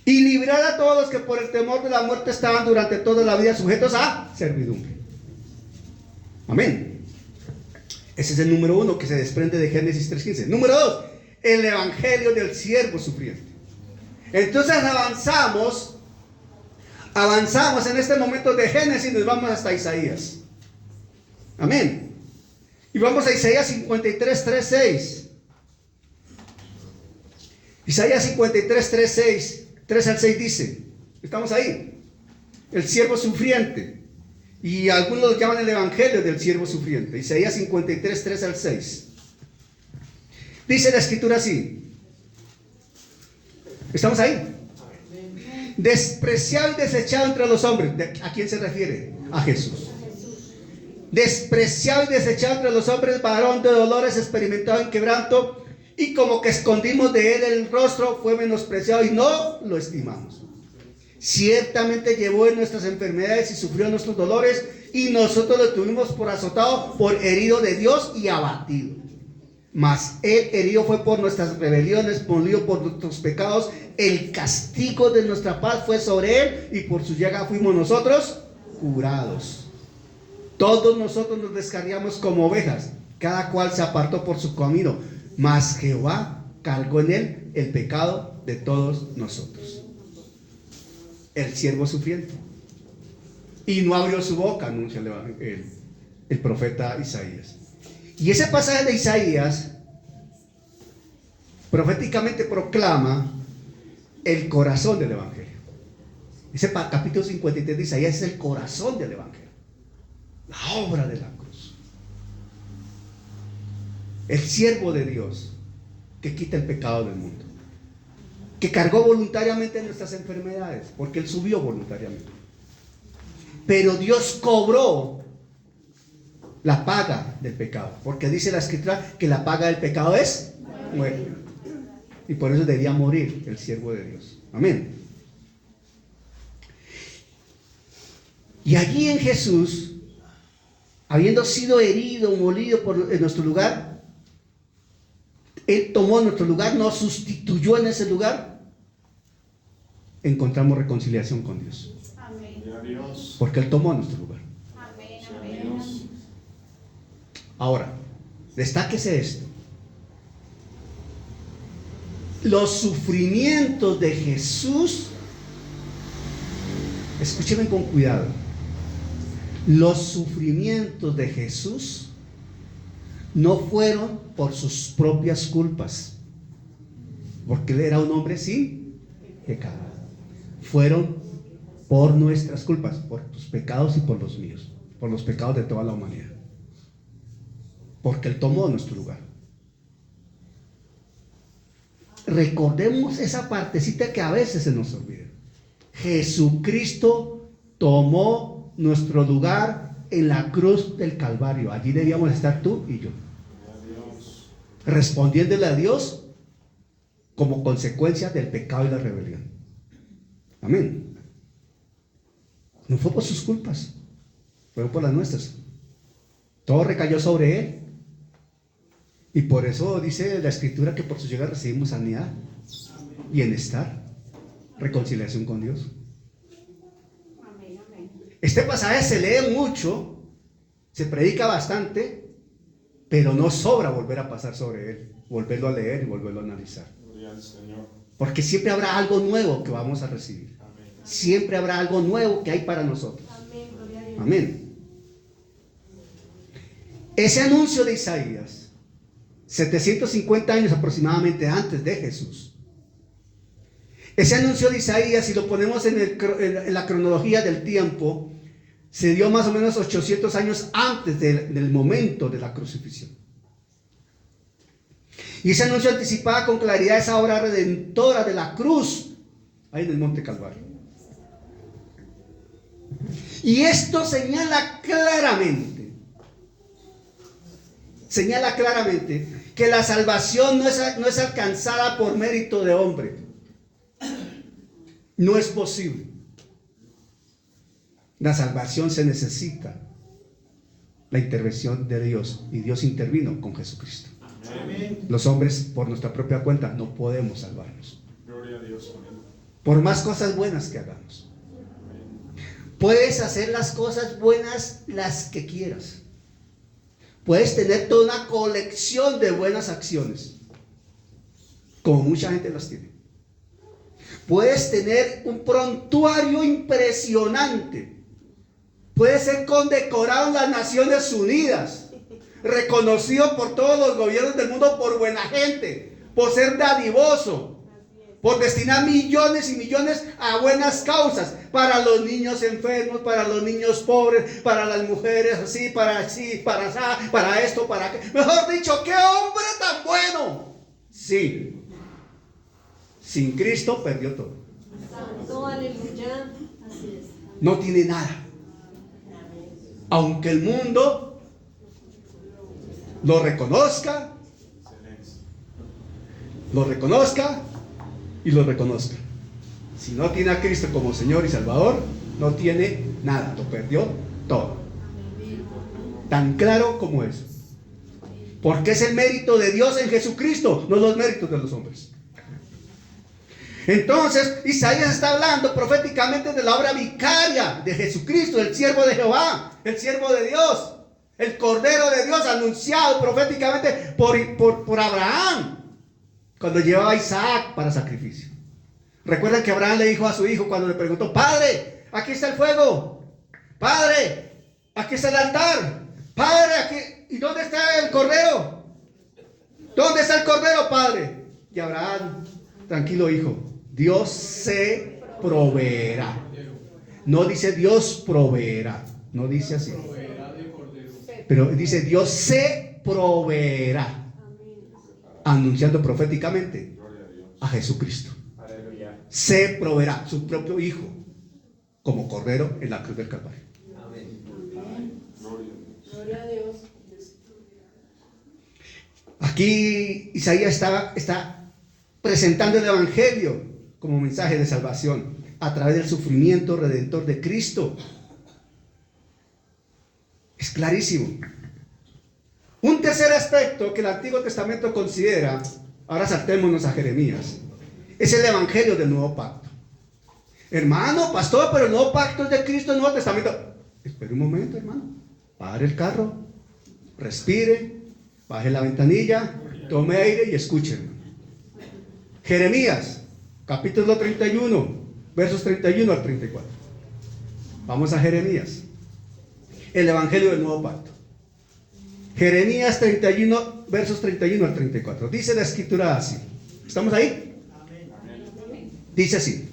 Y librar a todos los que por el temor de la muerte estaban durante toda la vida sujetos a servidumbre. Amén. Ese es el número 1 que se desprende de Génesis 3:15. Número 2, el evangelio del siervo sufriente. Entonces avanzamos en este momento de Génesis, nos vamos hasta Isaías. Amén. Y vamos a Isaías 53, 3, 6. Isaías 53, 3 al 6 dice, estamos ahí. el siervo sufriente. Y algunos lo llaman el evangelio del siervo sufriente. Isaías 53, 3 al 6. Dice la escritura así. ¿Estamos ahí? Despreciado y desechado entre los hombres. ¿A quién se refiere? A Jesús. Despreciado y desechado entre los hombres, varón de dolores, experimentado en quebranto, y como que escondimos de él el rostro, fue menospreciado y no lo estimamos. Ciertamente llevó en nuestras enfermedades y sufrió nuestros dolores, y nosotros lo tuvimos por azotado, por herido de Dios y abatido. Mas él herido fue por nuestras rebeliones, molido por nuestros pecados. El castigo de nuestra paz fue sobre él, y por su llaga fuimos nosotros curados. Todos nosotros nos descarriamos como ovejas, cada cual se apartó por su camino, mas Jehová cargó en él el pecado de todos nosotros. El siervo sufriente. Y no abrió su boca, anuncia el profeta Isaías. Y ese pasaje de Isaías proféticamente proclama el corazón del evangelio. Ese capítulo 53 de Isaías es el corazón del evangelio. La obra de la cruz. El siervo de Dios que quita el pecado del mundo, que cargó voluntariamente nuestras enfermedades, porque él subió voluntariamente. Pero Dios cobró la paga del pecado, porque dice la escritura que la paga del pecado es muerte. Y por eso debía morir el siervo de Dios. Amén. Y allí en Jesús, habiendo sido herido, molido en nuestro lugar, él tomó nuestro lugar, nos sustituyó en ese lugar. Encontramos reconciliación con Dios. Amén. Porque él tomó nuestro lugar. Amén. Amén. Ahora, destáquese esto. Los sufrimientos de Jesús, escúcheme con cuidado. Los sufrimientos de Jesús no fueron por sus propias culpas, porque él era un hombre sin pecado. Fueron por nuestras culpas, por tus pecados y por los míos, por los pecados de toda la humanidad, porque él tomó nuestro lugar. Recordemos esa partecita que a veces se nos olvida. Jesucristo tomó nuestro lugar en la cruz del Calvario. Allí debíamos estar tú y yo, respondiéndole a Dios como consecuencia del pecado y la rebelión. Amén. No fue por sus culpas, fue por las nuestras. Todo recayó sobre él. Y por eso dice la escritura que por su llegada recibimos sanidad, bienestar, reconciliación con Dios. Este pasaje se lee mucho, se predica bastante, pero no sobra volver a pasar sobre él, volverlo a leer y volverlo a analizar. Porque siempre habrá algo nuevo que vamos a recibir. Siempre habrá algo nuevo que hay para nosotros. Amén. Ese anuncio de Isaías, 750 años aproximadamente antes de Jesús. Ese anuncio de Isaías, si lo ponemos en la cronología del tiempo, se dio más o menos 800 años antes del momento de la crucifixión. Y ese anuncio anticipaba con claridad esa obra redentora de la cruz ahí en el Monte Calvario. Y esto señala claramente que la salvación no es alcanzada por mérito de hombre. No es posible. La salvación se necesita la intervención de Dios, y Dios intervino con Jesucristo. Amén. Los hombres por nuestra propia cuenta no podemos salvarnos. Gloria a Dios. Por más cosas buenas que hagamos. Puedes hacer las cosas buenas las que quieras. Puedes tener toda una colección de buenas acciones, como mucha gente las tiene. Puedes tener un prontuario impresionante. Puedes ser condecorado en las Naciones Unidas, reconocido por todos los gobiernos del mundo por buena gente, por ser dadivoso, por destinar millones y millones a buenas causas, para los niños enfermos, para los niños pobres, para las mujeres así, para esto, para aquello. Mejor dicho, ¡qué hombre tan bueno! Sí, sin Cristo perdió todo. Santo, aleluya. Así es. No tiene nada. Aunque el mundo lo reconozca y lo reconozca. Si no tiene a Cristo como Señor y Salvador, no tiene nada, lo perdió todo. Tan claro como eso. Porque es el mérito de Dios en Jesucristo, no los méritos de los hombres. Entonces, Isaías está hablando proféticamente de la obra vicaria de Jesucristo, el siervo de Jehová, el siervo de Dios, el Cordero de Dios, anunciado proféticamente por Abraham, cuando llevaba a Isaac para sacrificio. Recuerdan que Abraham le dijo a su hijo cuando le preguntó: Padre, aquí está el fuego. Padre, aquí está el altar. Padre, aquí. ¿Y dónde está el cordero? ¿Dónde está el cordero, padre? Y Abraham: tranquilo, hijo, Dios se proveerá. No dice Dios proveerá, no dice así, pero dice Dios se proveerá, anunciando proféticamente a Jesucristo. Se proveerá su propio hijo como cordero en la cruz del Calvario. Gloria a Dios. Aquí Isaías está presentando el Evangelio como mensaje de salvación a través del sufrimiento redentor de Cristo. Es clarísimo. Un tercer aspecto que el Antiguo Testamento considera, ahora saltémonos a Jeremías, es el Evangelio del Nuevo Pacto. Hermano, pastor, pero el Nuevo Pacto es de Cristo, el Nuevo Testamento. Espere un momento, hermano. Pare el carro, respire, baje la ventanilla, tome aire y escuche. Jeremías, capítulo 31, versos 31 al 34. Vamos a Jeremías, el Evangelio del Nuevo Pacto. Jeremías 31, versos 31 al 34. Dice la Escritura así. ¿Estamos ahí? Dice así: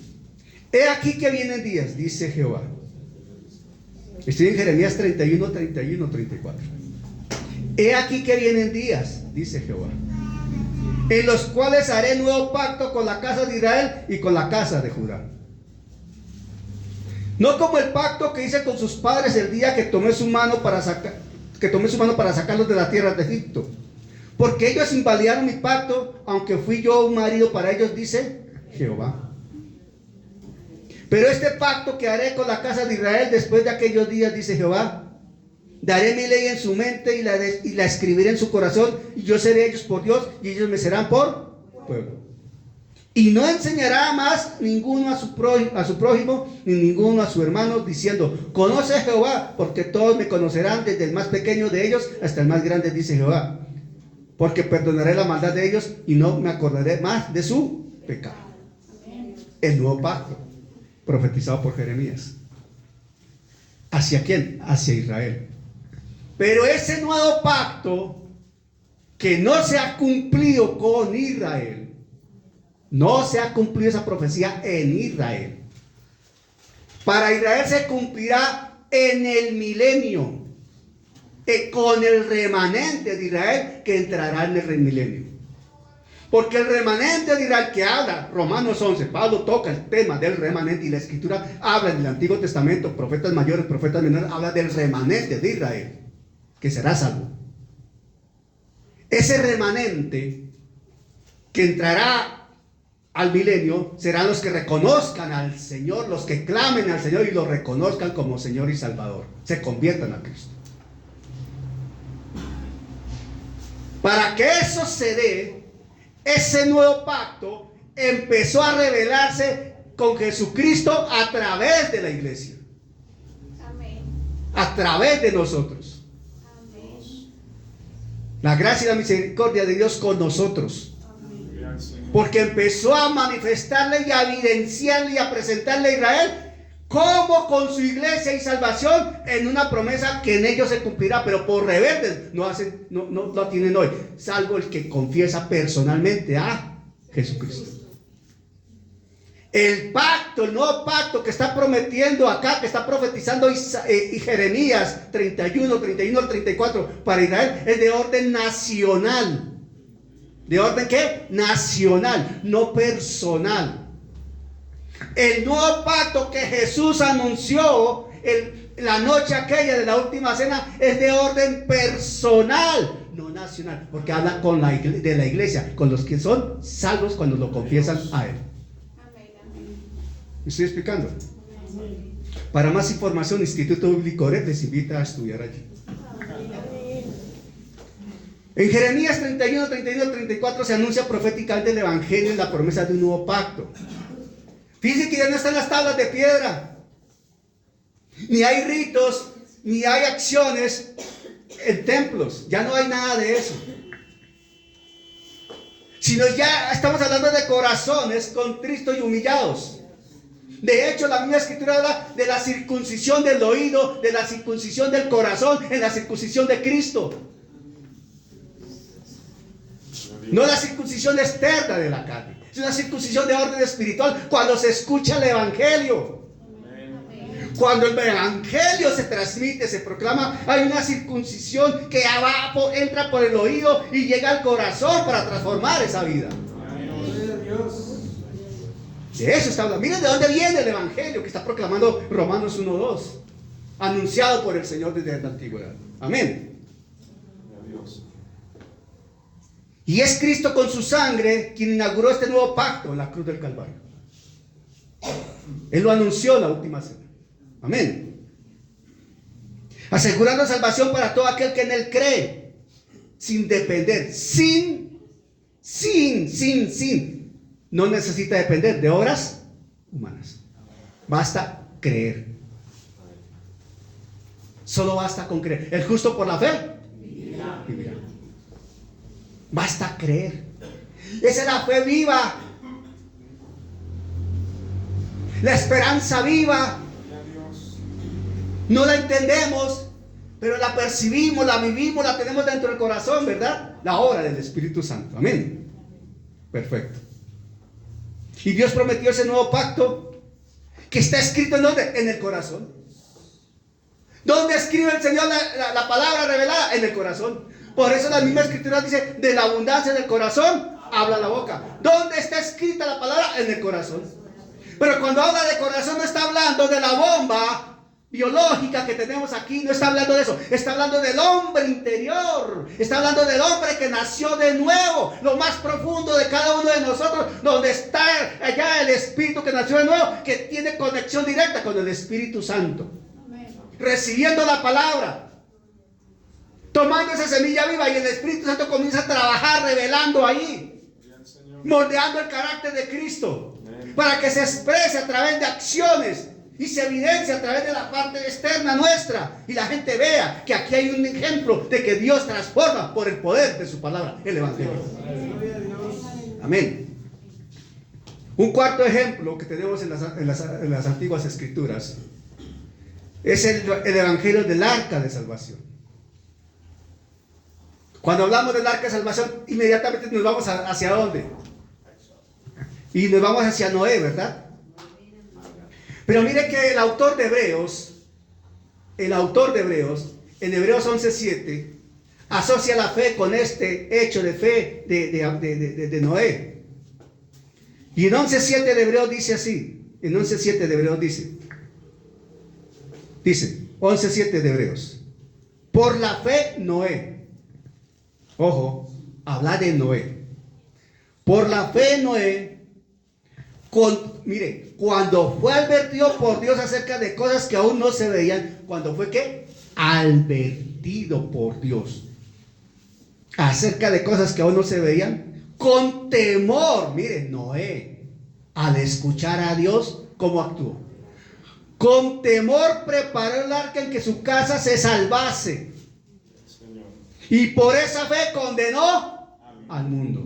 he aquí que vienen días, dice Jehová. Estoy en Jeremías 31, 31, 34. He aquí que vienen días, dice Jehová, en los cuales haré nuevo pacto con la casa de Israel y con la casa de Judá. No como el pacto que hice con sus padres el día que tomé su mano para sacarlos de la tierra de Egipto. Porque ellos invalidaron mi pacto, aunque fui yo un marido para ellos, dice Jehová. Pero este pacto que haré con la casa de Israel después de aquellos días, dice Jehová, daré mi ley en su mente y la escribiré en su corazón, y yo seré ellos por Dios y ellos me serán por pueblo. Y no enseñará más ninguno a su prójimo ni ninguno a su hermano, diciendo: conoce a Jehová, porque todos me conocerán, desde el más pequeño de ellos hasta el más grande, dice Jehová. Porque perdonaré la maldad de ellos y no me acordaré más de su pecado. El nuevo pacto profetizado por Jeremías. ¿Hacia quién? Hacia Israel. Pero ese nuevo pacto que no se ha cumplido con Israel, no se ha cumplido esa profecía en Israel. Para Israel se cumplirá en el milenio, con el remanente de Israel que entrará en el milenio. Porque el remanente de Israel que habla, Romanos 11, Pablo toca el tema del remanente, y la Escritura habla en el Antiguo Testamento, profetas mayores, profetas menores, habla del remanente de Israel, que será salvo. Ese remanente que entrará al milenio serán los que reconozcan al Señor, los que clamen al Señor y lo reconozcan como Señor y Salvador, se conviertan a Cristo. Para que eso se dé, ese nuevo pacto empezó a revelarse con Jesucristo a través de la iglesia. Amén. A través de nosotros. Amén. La gracia y la misericordia de Dios con nosotros. Porque empezó a manifestarle y a evidenciarle y a presentarle a Israel como con su iglesia y salvación en una promesa que en ellos se cumplirá, pero por rebeldes no la tienen hoy, salvo el que confiesa personalmente a Jesucristo. El pacto, el nuevo pacto que está prometiendo acá, que está profetizando Jeremías 31 al 34 para Israel, es de orden nacional. ¿De orden qué? Nacional, no personal. El nuevo pacto que Jesús anunció la noche aquella de la última cena es de orden personal, no nacional, porque habla de la iglesia, con los que son salvos cuando lo confiesan a Él. ¿Me estoy explicando? Para más información, Instituto Bíblico Oreb les invita a estudiar allí. En Jeremías 31, 34 se anuncia proféticamente el Evangelio y la promesa de un nuevo pacto. Fíjense que ya no están las tablas de piedra, ni hay ritos, ni hay acciones en templos, ya no hay nada de eso. Sino ya estamos hablando de corazones contristos y humillados. De hecho, la misma escritura habla de la circuncisión del oído, de la circuncisión del corazón, en la circuncisión de Cristo. No la circuncisión externa de la carne, es una circuncisión de orden espiritual cuando se escucha el Evangelio. Cuando el Evangelio se transmite, se proclama, hay una circuncisión que abajo entra por el oído y llega al corazón para transformar esa vida. De eso está hablando. Miren de dónde viene el Evangelio que está proclamando Romanos 1:2, anunciado por el Señor desde la antigüedad. Amén. Y es Cristo con su sangre quien inauguró este nuevo pacto en la cruz del Calvario. Él lo anunció en la última cena. Amén. Asegurando salvación para todo aquel que en Él cree, sin depender, sin. No necesita depender de obras humanas. Basta creer. Solo basta con creer. El justo por la fe vivirá. Basta creer. Esa es la fe viva. La esperanza viva. No la entendemos, pero la percibimos, la vivimos, la tenemos dentro del corazón, ¿verdad? La obra del Espíritu Santo. Amén. Perfecto. Y Dios prometió ese nuevo pacto que está escrito ¿en dónde? En el corazón. ¿Dónde escribe el Señor la palabra revelada? En el corazón. Por eso la misma escritura dice, de la abundancia del corazón habla la boca. ¿Dónde está escrita la palabra? En el corazón. Pero cuando habla de corazón no está hablando de la bomba biológica que tenemos aquí, no está hablando de eso, está hablando del hombre interior, está hablando del hombre que nació de nuevo, lo más profundo de cada uno de nosotros, donde está allá el espíritu que nació de nuevo, que tiene conexión directa con el Espíritu Santo. Amén. Recibiendo la palabra, tomando esa semilla viva, y el Espíritu Santo comienza a trabajar revelando ahí, moldeando el carácter de Cristo. Amén. Para que se exprese a través de acciones y se evidencia a través de la parte externa nuestra, y la gente vea que aquí hay un ejemplo de que Dios transforma por el poder de su palabra, el Evangelio. Amén. Un cuarto ejemplo que tenemos en las antiguas escrituras es el Evangelio del arca de salvación. Cuando hablamos del arca de salvación, inmediatamente nos vamos hacia ¿dónde? Y nos vamos hacia Noé, ¿verdad? Pero mire que el autor de Hebreos, en Hebreos 11:7, asocia la fe con este hecho de fe de Noé. Y en 11:7 de Hebreos dice así, en 11:7 de Hebreos dice, 11:7 de Hebreos, por la fe Noé, ojo, habla de Noé, por la fe Noé, mire, cuando fue advertido por Dios acerca de cosas que aún no se veían, cuando fue ¿qué? Advertido por Dios acerca de cosas que aún no se veían, con temor, mire, Noé, al escuchar a Dios, ¿cómo actuó? Con temor preparó el arca en que su casa se salvase, y por esa fe condenó al mundo.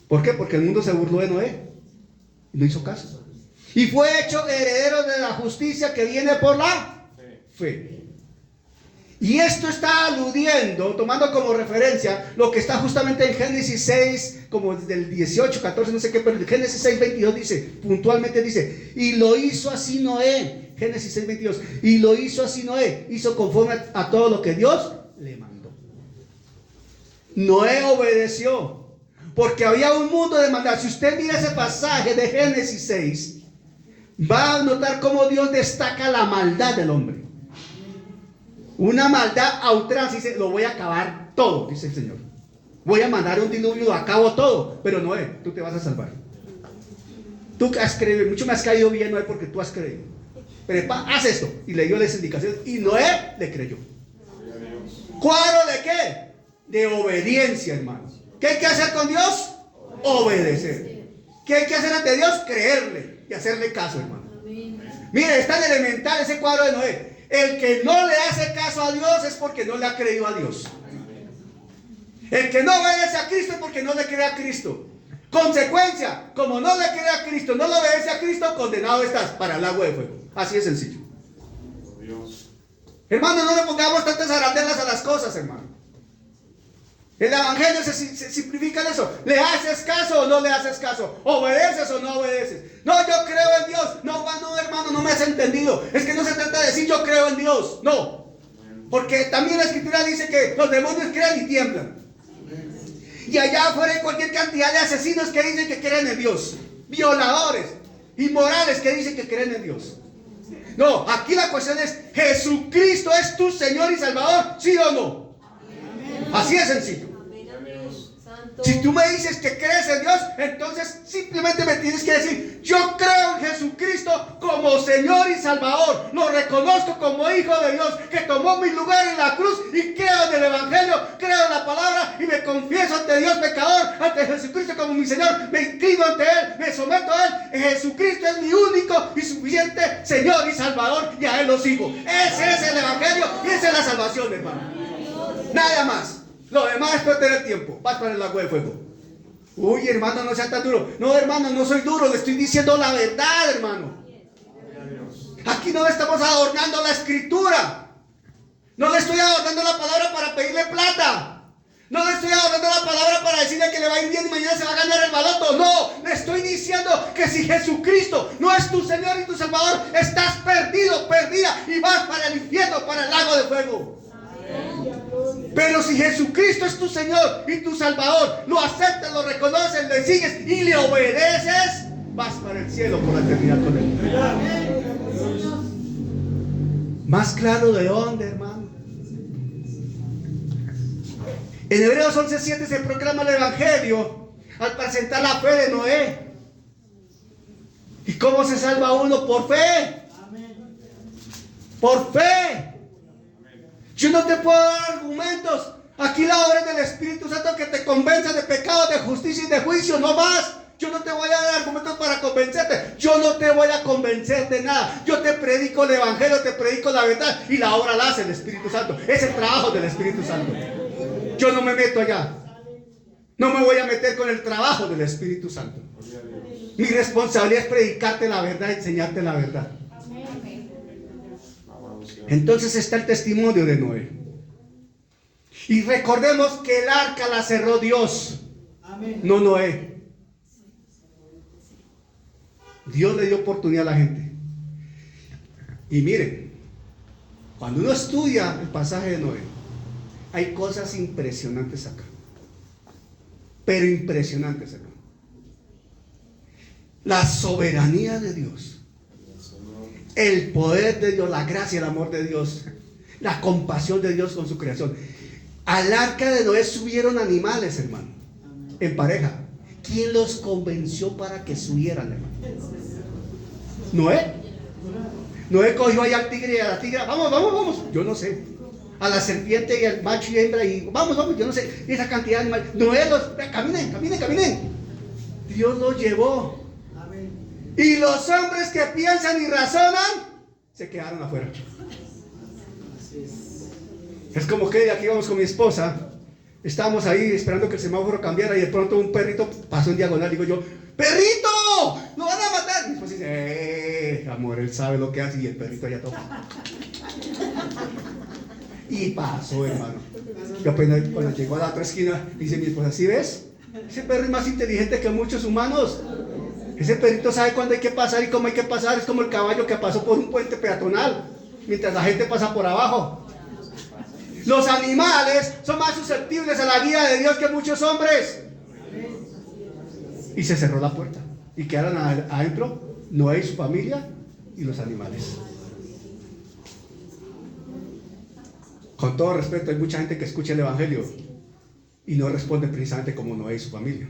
¿Por qué? Porque el mundo se burló de Noé. No hizo caso. Y fue hecho heredero de la justicia que viene por la fe. Y esto está aludiendo, tomando como referencia lo que está justamente en Génesis 6, como del 18, 14, no sé qué, pero en Génesis 6, 22 dice, puntualmente dice, y lo hizo así Noé, Génesis 6, 22, y lo hizo así Noé, hizo conforme a todo lo que Dios le mandó. Noé obedeció, porque había un mundo de maldad. Si usted mira ese pasaje de Génesis 6, va a notar cómo Dios destaca la maldad del hombre. Una maldad a ultranza, dice, lo voy a acabar todo, dice el Señor. Voy a mandar un diluvio, lo acabo todo. Pero Noé, tú te vas a salvar. Tú has creído, mucho me has caído bien, Noé, porque tú has creído. Pero haz esto. Y le dio las indicaciones. Y Noé le creyó. ¿Cuadro de qué? De obediencia, hermanos. ¿Qué hay que hacer con Dios? Obedecer. ¿Qué hay que hacer ante Dios? Creerle y hacerle caso, hermano. Mire, es tan elemental ese cuadro de Noé. El que no le hace caso a Dios es porque no le ha creído a Dios. El que no obedece a Cristo es porque no le cree a Cristo. Consecuencia, como no le cree a Cristo, no le obedece a Cristo, condenado estás para el lago de fuego. Así de sencillo. Hermano, no le pongamos tantas arandelas a las cosas, hermano. El evangelio se simplifica en eso. ¿Le haces caso o no le haces caso? ¿Obedeces o no obedeces? No, yo creo en Dios. No, hermano, no me has entendido. Es que no se trata de decir yo creo en Dios. No. Porque también la Escritura dice que los demonios creen y tiemblan. Y allá afuera hay cualquier cantidad de asesinos que dicen que creen en Dios. Violadores, inmorales que dicen que creen en Dios. No, aquí la cuestión es, ¿Jesucristo es tu Señor y Salvador? ¿Sí o no? Así de sencillo. Si tú me dices que crees en Dios, entonces simplemente me tienes que decir, yo creo en Jesucristo como Señor y Salvador. Lo reconozco como Hijo de Dios, que tomó mi lugar en la cruz, y creo en el Evangelio, creo en la palabra, y me confieso ante Dios pecador, ante Jesucristo como mi Señor. Me inclino ante Él, me someto a Él. Jesucristo es mi único y suficiente Señor y Salvador, y a Él lo sigo. Ese es el Evangelio y esa es la salvación, hermano. Nada más. Lo demás es perder tiempo. Vas para el lago de fuego. Uy, hermano, no sea tan duro. No, hermano, no soy duro. Le estoy diciendo la verdad, hermano. Aquí no estamos adornando la Escritura. No le estoy adornando la palabra para pedirle plata. No le estoy adornando la palabra para decirle que le va a ir bien y mañana se va a ganar el baloto. No, le estoy diciendo que si Jesucristo no es tu Señor y tu Salvador, estás perdido, perdida, y vas para el infierno, para el lago de fuego. Pero si Jesucristo es tu Señor y tu Salvador, lo aceptas, lo reconoces, le sigues y le obedeces, vas para el cielo por la eternidad con Él. Más claro de dónde, hermano. En Hebreos 11:7 se proclama el Evangelio al presentar la fe de Noé. ¿Y cómo se salva uno? Por fe. Por fe. Yo no te puedo dar argumentos. Aquí la obra es del Espíritu Santo que te convence de pecado, de justicia y de juicio. No más. Yo no te voy a dar argumentos para convencerte. Yo no te voy a convencer de nada. Yo te predico el Evangelio, te predico la verdad, y la obra la hace el Espíritu Santo. Es el trabajo del Espíritu Santo. Yo no me meto allá. No me voy a meter con el trabajo del Espíritu Santo. Mi responsabilidad es predicarte la verdad, enseñarte la verdad. Entonces está el testimonio de Noé. Y recordemos que el arca la cerró Dios, no Noé. Dios le dio oportunidad a la gente. Y miren, cuando uno estudia el pasaje de Noé, hay cosas impresionantes acá. Pero impresionantes, hermano. La soberanía de Dios, el poder de Dios, la gracia, el amor de Dios, la compasión de Dios con su creación. Al arca de Noé subieron animales, hermano, en pareja. ¿Quién los convenció para que subieran, hermano? Noé. Noé cogió allá al tigre y a la tigra. Vamos. Yo no sé. A la serpiente y al macho y hembra y vamos, yo no sé. Esa cantidad de animales. Noé los... Caminen. Dios los llevó. Y los hombres que piensan y razonan se quedaron afuera. Es como que aquí íbamos con mi esposa. Estábamos ahí esperando que el semáforo cambiara y de pronto un perrito pasó en diagonal. Digo yo, ¡perrito! ¡Lo van a matar! Mi esposa dice, amor, él sabe lo que hace, y el perrito allá todo. Y pasó, hermano. Y apenas cuando llegó a la otra esquina, dice mi esposa, ¿sí ves? Ese perro es más inteligente que muchos humanos. Ese perrito sabe cuándo hay que pasar y cómo hay que pasar. Es como el caballo que pasó por un puente peatonal, mientras la gente pasa por abajo. Los animales son más susceptibles a la guía de Dios que muchos hombres. Y se cerró la puerta. Y quedaron adentro Noé y su familia y los animales. Con todo respeto, hay mucha gente que escucha el Evangelio y no responde precisamente como Noé y su familia.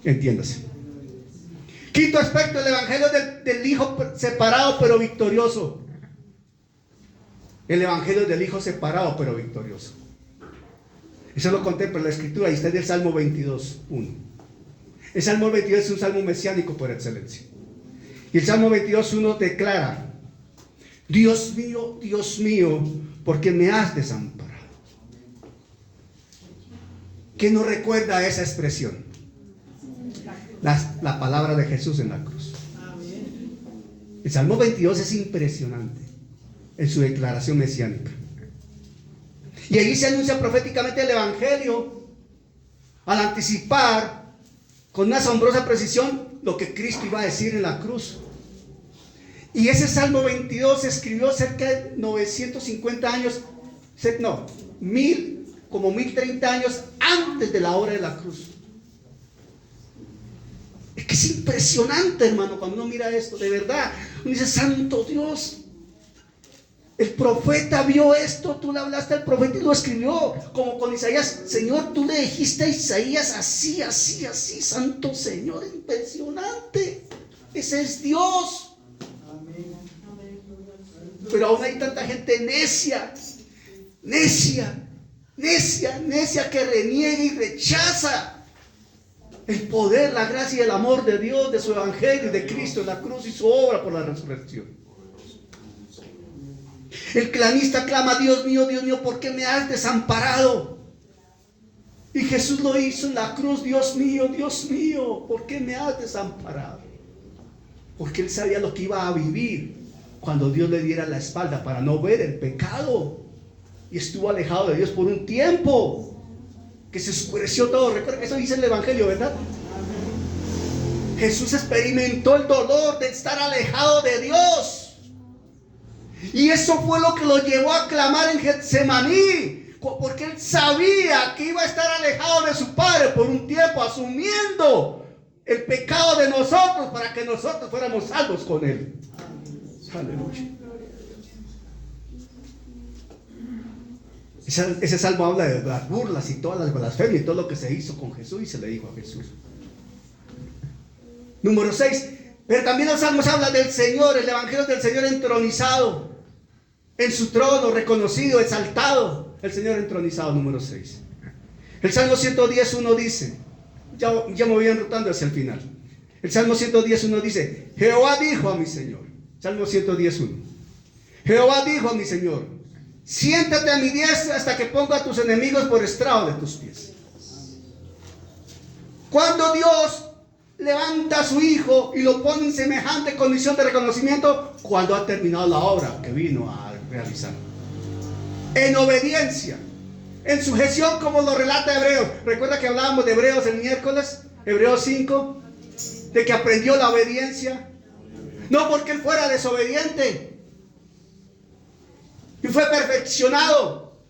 Entiéndase. Quinto aspecto, el Evangelio del Hijo separado pero victorioso. El Evangelio del Hijo separado pero victorioso. Eso lo contempla la Escritura y está en el Salmo 22:1. El Salmo 22 es un salmo mesiánico por excelencia. Y el Salmo 22:1 declara: Dios mío, ¿por qué me has desamparado? ¿Qué nos recuerda esa expresión? La palabra de Jesús en la cruz. El Salmo 22 es impresionante en su declaración mesiánica. Y allí se anuncia proféticamente el Evangelio al anticipar con una asombrosa precisión lo que Cristo iba a decir en la cruz. Y ese Salmo 22 se escribió cerca de 950 años, como 1030 años antes de la hora de la cruz. Es que es impresionante, hermano, cuando uno mira esto, de verdad. Uno dice, santo Dios, el profeta vio esto, tú le hablaste al profeta y lo escribió, como con Isaías. Señor, tú le dijiste a Isaías así, santo Señor, impresionante. Ese es Dios. Pero aún hay tanta gente necia que reniega y rechaza el poder, la gracia y el amor de Dios, de su evangelio y de Cristo en la cruz y su obra por la resurrección. El clamista clama: Dios mío, ¿por qué me has desamparado? Y Jesús lo hizo en la cruz: Dios mío, ¿por qué me has desamparado? Porque él sabía lo que iba a vivir cuando Dios le diera la espalda para no ver el pecado. Y estuvo alejado de Dios por un tiempo, que se oscureció todo. Recuerda que eso dice el Evangelio, ¿verdad? Jesús experimentó el dolor de estar alejado de Dios. Y eso fue lo que lo llevó a clamar en Getsemaní, porque él sabía que iba a estar alejado de su Padre por un tiempo, asumiendo el pecado de nosotros para que nosotros fuéramos salvos con él. Aleluya. Ese salmo habla de las burlas y todas las blasfemias y todo lo que se hizo con Jesús y se le dijo a Jesús. Número 6. Pero también los salmos hablan del Señor, el evangelio del Señor entronizado en su trono, reconocido, exaltado. El Señor entronizado, número 6. El Salmo 110:1 dice, ya me voy enrutando hacia el final. El Salmo 110:1 dice: Jehová dijo a mi Señor. Salmo 110:1. Jehová dijo a mi Señor: siéntate a mi diestra hasta que ponga a tus enemigos por estrado de tus pies. Cuando Dios levanta a su Hijo y lo pone en semejante condición de reconocimiento, cuando ha terminado la obra que vino a realizar, en obediencia, en sujeción, como lo relata Hebreos. Recuerda que hablábamos de Hebreos el miércoles, Hebreos 5, de que aprendió la obediencia, no porque él fuera desobediente, y fue perfeccionado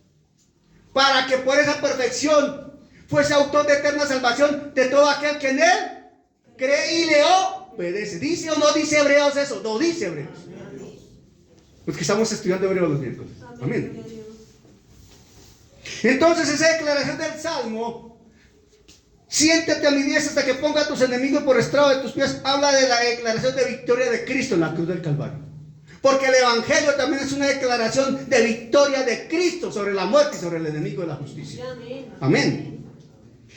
para que por esa perfección fuese autor de eterna salvación de todo aquel que en él cree y le obedece. ¿Dice o no dice Hebreos eso? No dice Hebreos. Los que estamos estudiando Hebreos los miércoles. Amén. Entonces esa declaración del Salmo: siéntate a mi diestra hasta que ponga a tus enemigos por estrado de tus pies, habla de la declaración de victoria de Cristo en la cruz del Calvario. Porque el Evangelio también es una declaración de victoria de Cristo sobre la muerte y sobre el enemigo de la justicia. Amén.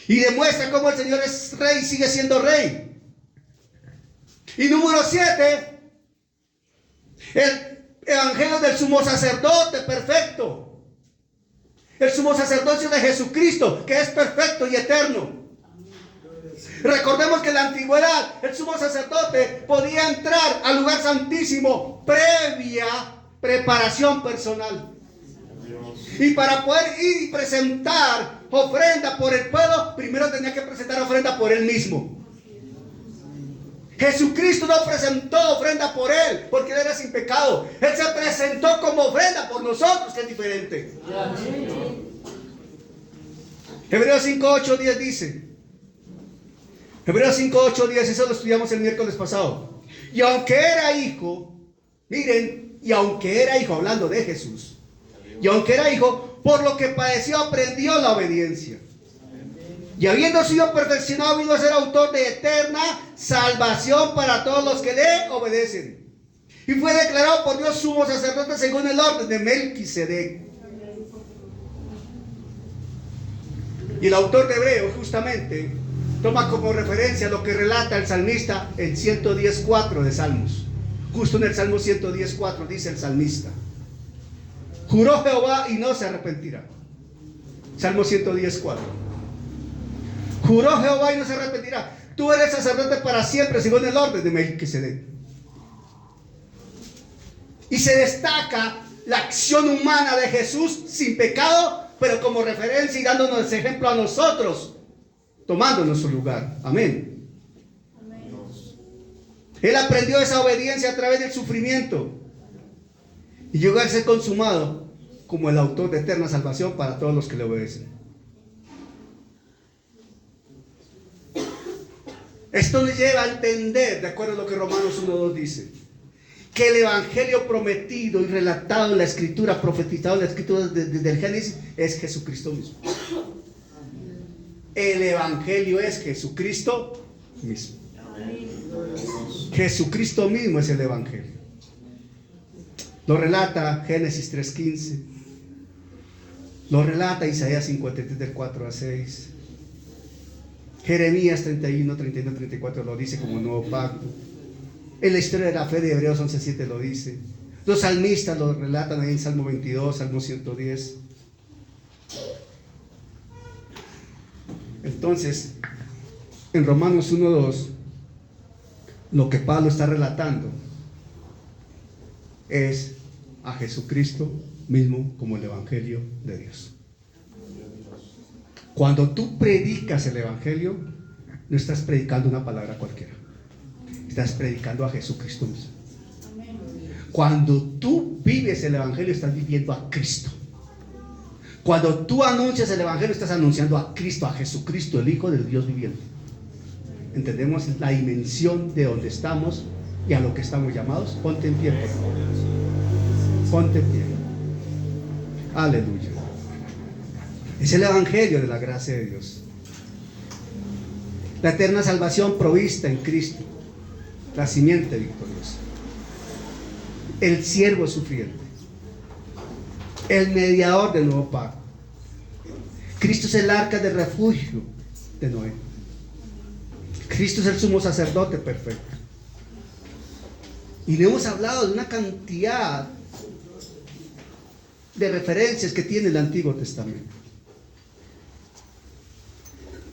Y demuestra cómo el Señor es rey y sigue siendo rey. Y número 7, el Evangelio del sumo sacerdote perfecto. El sumo sacerdocio de Jesucristo, que es perfecto y eterno. Recordemos que en la antigüedad el sumo sacerdote podía entrar al lugar santísimo previa preparación personal. Y para poder ir y presentar ofrenda por el pueblo, primero tenía que presentar ofrenda por él mismo. Jesucristo no presentó ofrenda por él, porque él era sin pecado. Él se presentó como ofrenda por nosotros, que es diferente. Hebreos 5, 8, 10 dice. Hebreos 5, 8, 10, eso lo estudiamos el miércoles pasado. Y aunque era hijo, miren, y aunque era hijo, hablando de Jesús, y aunque era hijo, por lo que padeció aprendió la obediencia. Y habiendo sido perfeccionado, vino a ser autor de eterna salvación para todos los que le obedecen. Y fue declarado por Dios sumo sacerdote según el orden de Melquisedec. Y el autor de Hebreos justamente toma como referencia lo que relata el salmista en 110.4 de Salmos. Justo en el Salmo 110.4 dice el salmista: juró Jehová y no se arrepentirá. Salmo 110.4. Juró Jehová y no se arrepentirá. Tú eres sacerdote para siempre según el orden de Melquisedec. Y se destaca la acción humana de Jesús sin pecado, pero como referencia y dándonos ejemplo a nosotros, tomándonos su lugar. Amén. Amén. Él aprendió esa obediencia a través del sufrimiento y llegó a ser consumado como el autor de eterna salvación para todos los que le obedecen. Esto nos lleva a entender, de acuerdo a lo que Romanos 1:2 dice, que el evangelio prometido y relatado en la escritura, profetizado en la escritura desde el Génesis, es Jesucristo mismo. El evangelio es Jesucristo mismo. Jesucristo mismo es el evangelio. Lo relata Génesis 3:15. Lo relata Isaías 53 del 4 a 6. Jeremías 31, 31, 34 lo dice como nuevo pacto. En la historia de la fe de Hebreos 11:7 lo dice. Los salmistas lo relatan ahí en Salmo 22, Salmo 110. Entonces, en Romanos 1:2, lo que Pablo está relatando es a Jesucristo mismo como el evangelio de Dios. Cuando tú predicas el evangelio, no estás predicando una palabra cualquiera. Estás predicando a Jesucristo mismo. Cuando tú vives el evangelio, estás viviendo a Cristo. Cuando tú anuncias el evangelio, estás anunciando a Cristo, a Jesucristo, el Hijo del Dios viviente. ¿Entendemos la dimensión de donde estamos y a lo que estamos llamados? Ponte en pie, por favor. Ponte en pie. Aleluya. Es el evangelio de la gracia de Dios. La eterna salvación provista en Cristo. La simiente victoriosa. El siervo sufriente. El mediador del nuevo pacto. Cristo es el arca de refugio de Noé. Cristo es el sumo sacerdote perfecto. Y le hemos hablado de una cantidad de referencias que tiene el Antiguo Testamento.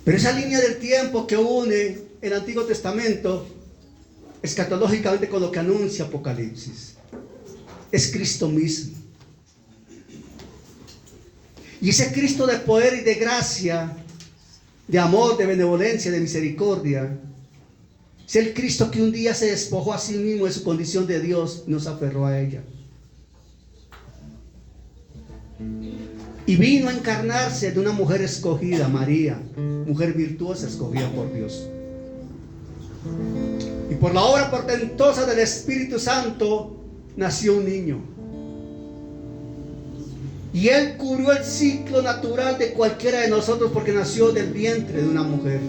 Pero esa línea del tiempo que une el Antiguo Testamento escatológicamente con lo que anuncia Apocalipsis es Cristo mismo. Y ese Cristo de poder y de gracia, de amor, de benevolencia, de misericordia, es el Cristo que un día se despojó a sí mismo de su condición de Dios y nos aferró a ella. Y vino a encarnarse de una mujer escogida, María, mujer virtuosa escogida por Dios. Y por la obra portentosa del Espíritu Santo nació un niño. Y Él cubrió el ciclo natural de cualquiera de nosotros porque nació del vientre de una mujer.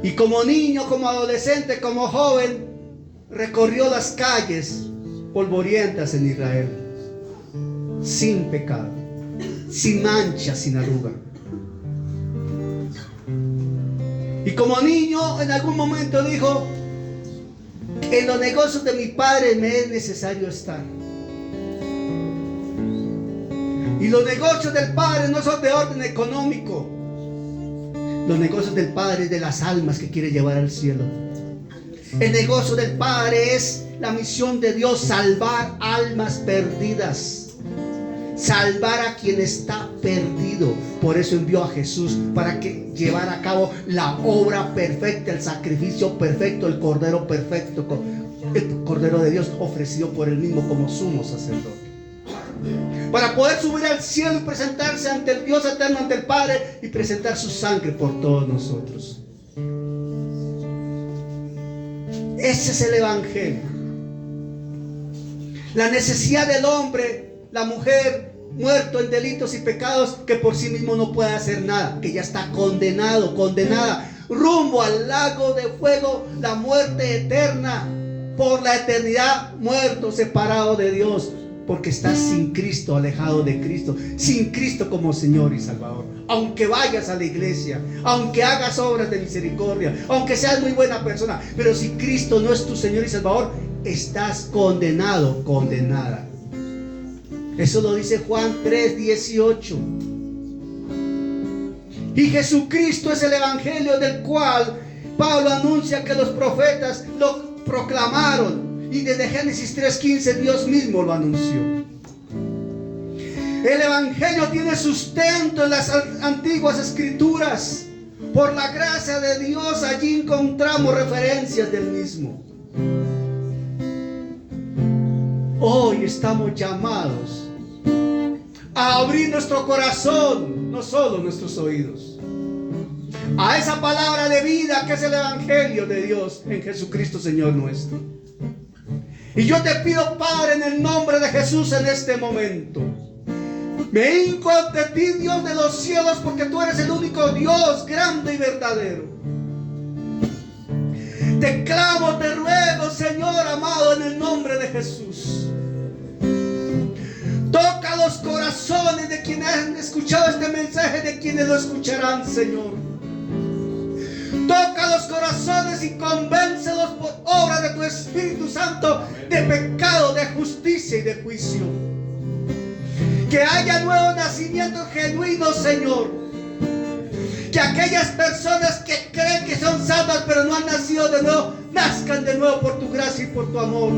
Y como niño, como adolescente, como joven, recorrió las calles polvorientas en Israel, sin pecado, sin mancha, sin arruga. Y como niño, en algún momento dijo: en los negocios de mi padre me es necesario estar. Y los negocios del Padre no son de orden económico. Los negocios del Padre es de las almas que quiere llevar al cielo. El negocio del Padre es la misión de Dios? Salvar almas perdidas. Salvar a quien está perdido. Por eso envió a Jesús, para que llevara a cabo la obra perfecta, el sacrificio perfecto, el cordero perfecto, el cordero de Dios ofrecido por él mismo como sumo sacerdote, para poder subir al cielo y presentarse ante el Dios eterno, ante el Padre, y presentar su sangre por todos nosotros. Ese es el evangelio. La necesidad del hombre, la mujer, muerto en delitos y pecados, que por sí mismo no puede hacer nada, que ya está condenado, condenada, rumbo al lago de fuego, la muerte eterna, por la eternidad, muerto, separado de Dios, porque está sin Cristo, alejado de Cristo, sin Cristo como Señor y Salvador. Aunque vayas a la iglesia, aunque hagas obras de misericordia, aunque seas muy buena persona, pero si Cristo no es tu Señor y Salvador, estás condenado, condenada. Eso lo dice Juan 3:18. Y Jesucristo es el evangelio del cual Pablo anuncia que los profetas lo proclamaron. Y desde Génesis 3:15 Dios mismo lo anunció. El evangelio tiene sustento en las antiguas escrituras. Por la gracia de Dios allí encontramos referencias del mismo. Hoy estamos llamados a abrir nuestro corazón, no solo nuestros oídos, a esa palabra de vida que es el evangelio de Dios en Jesucristo Señor nuestro. Y yo te pido, Padre, en el nombre de Jesús, en este momento, me hinco ante ti, Dios de los cielos, porque tú eres el único Dios grande y verdadero. Te clamo, te ruego, Señor amado, en el nombre de Jesús. Toca los corazones de quienes han escuchado este mensaje, de quienes lo escucharán, Señor. Toca los corazones y convéncelos por obra de tu Espíritu Santo de pecado, de justicia y de juicio. Que haya nuevo nacimiento genuino, Señor. Que aquellas personas que creen que son salvas pero no han nacido de nuevo, nazcan de nuevo por tu gracia y por tu amor.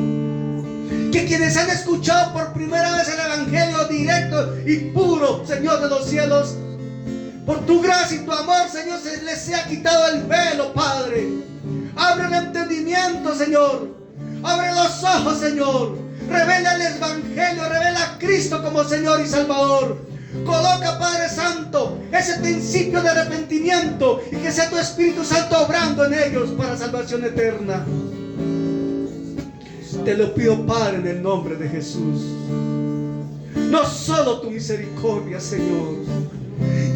Que quienes han escuchado por primera vez el evangelio directo y puro, Señor de los cielos, por tu gracia y tu amor, Señor, se les sea quitado el velo, Padre. Abre el entendimiento, Señor. Abre los ojos, Señor. Revela el evangelio, revela a Cristo como Señor y Salvador. Coloca, Padre Santo, ese principio de arrepentimiento, y que sea tu Espíritu Santo obrando en ellos para salvación eterna. Te lo pido, Padre, en el nombre de Jesús. No solo tu misericordia, Señor.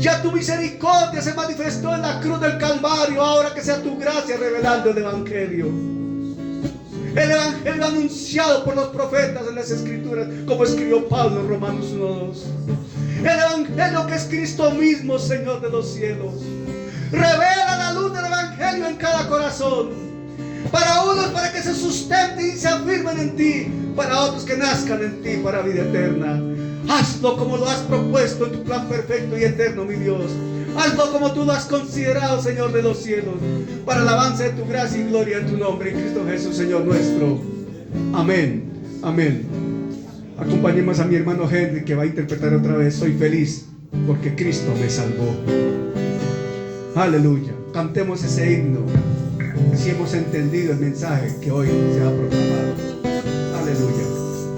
Ya tu misericordia se manifestó en la cruz del Calvario. Ahora que sea tu gracia revelando el evangelio. El evangelio anunciado por los profetas en las escrituras, como escribió Pablo en Romanos 1:2. El evangelio que es Cristo mismo, Señor de los cielos. Revela la luz del evangelio en cada corazón. Para unos, para que se sustenten y se afirmen en ti. Para otros, que nazcan en ti para vida eterna. Hazlo como lo has propuesto en tu plan perfecto y eterno, mi Dios. Hazlo como tú lo has considerado, Señor de los cielos, para alabanza de tu gracia y gloria en tu nombre, en Cristo Jesús, Señor nuestro. Amén. Amén. Acompañemos a mi hermano Henry, que va a interpretar otra vez Soy feliz porque Cristo me salvó. Aleluya. Cantemos ese himno si hemos entendido el mensaje que hoy se ha proclamado. Aleluya.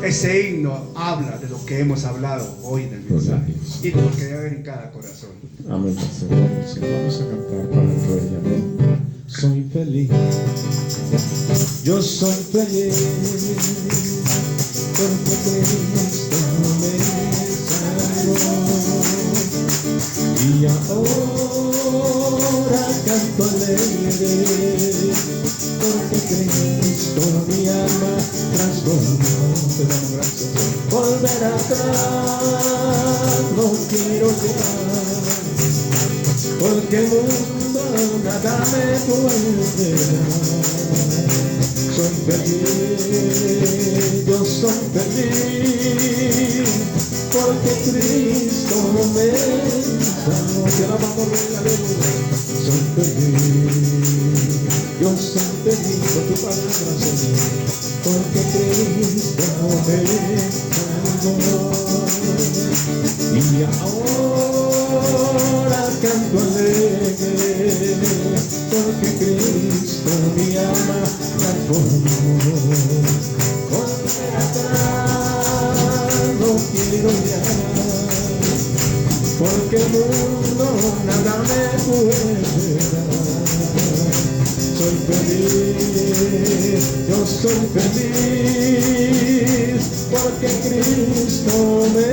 Ese himno habla de lo que hemos hablado hoy en el mensaje y de lo que debe haber en cada corazón. Amén, pastor. Vamos a cantar para el Rey. Amén. Soy feliz. Yo soy feliz porque Cristo me salvó. Y ahora canto alegre porque Cristo mi alma transformó. Te damos gracias. Volver atrás no quiero llegar, porque el mundo nada me puede dar. Soy feliz, yo soy feliz, porque Cristo me salvó. Te alabamos, aleluya. Soy feliz. Yo soy feliz por tu palabra, Señor, porque Cristo me salvó. Y ahora canto alegre, porque Cristo mi alma transformó. Volver atrás no quiero ya, porque el mundo nada me puede dar. Soy feliz, yo soy feliz, porque Cristo me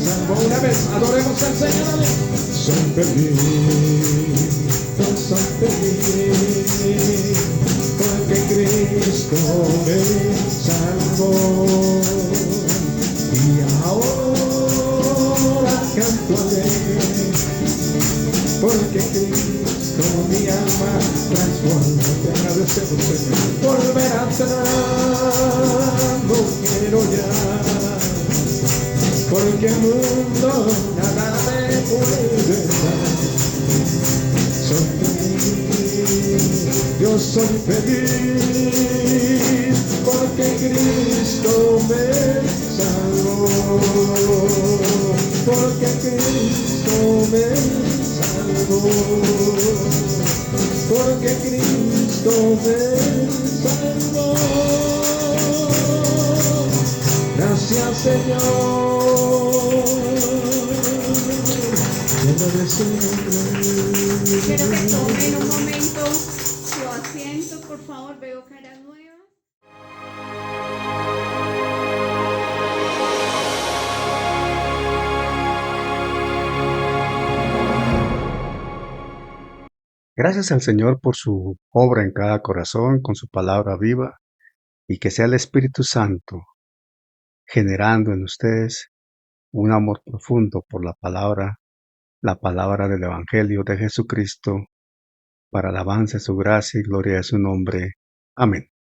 salvó. Una vez, adoremos al Señor. Soy feliz, yo soy feliz, porque Cristo me salvó. Y ahora canto alegre, porque Cristo mi alma transforma. Te agradecemos, Señor. Volver atrás no quiero ya, porque el mundo nada me puede dar. Soy feliz, yo soy feliz, porque Cristo me salvó. Porque Cristo me salvó, porque Cristo me salvó. Gracias, Señor. Lleno de su nombre. Quiero que tomen un momento su asiento, por favor. Veo caras nuevas. Gracias al Señor por su obra en cada corazón con su palabra viva y que sea el Espíritu Santo generando en ustedes un amor profundo por la palabra del Evangelio de Jesucristo, para alabanza de su gracia y gloria de su nombre. Amén.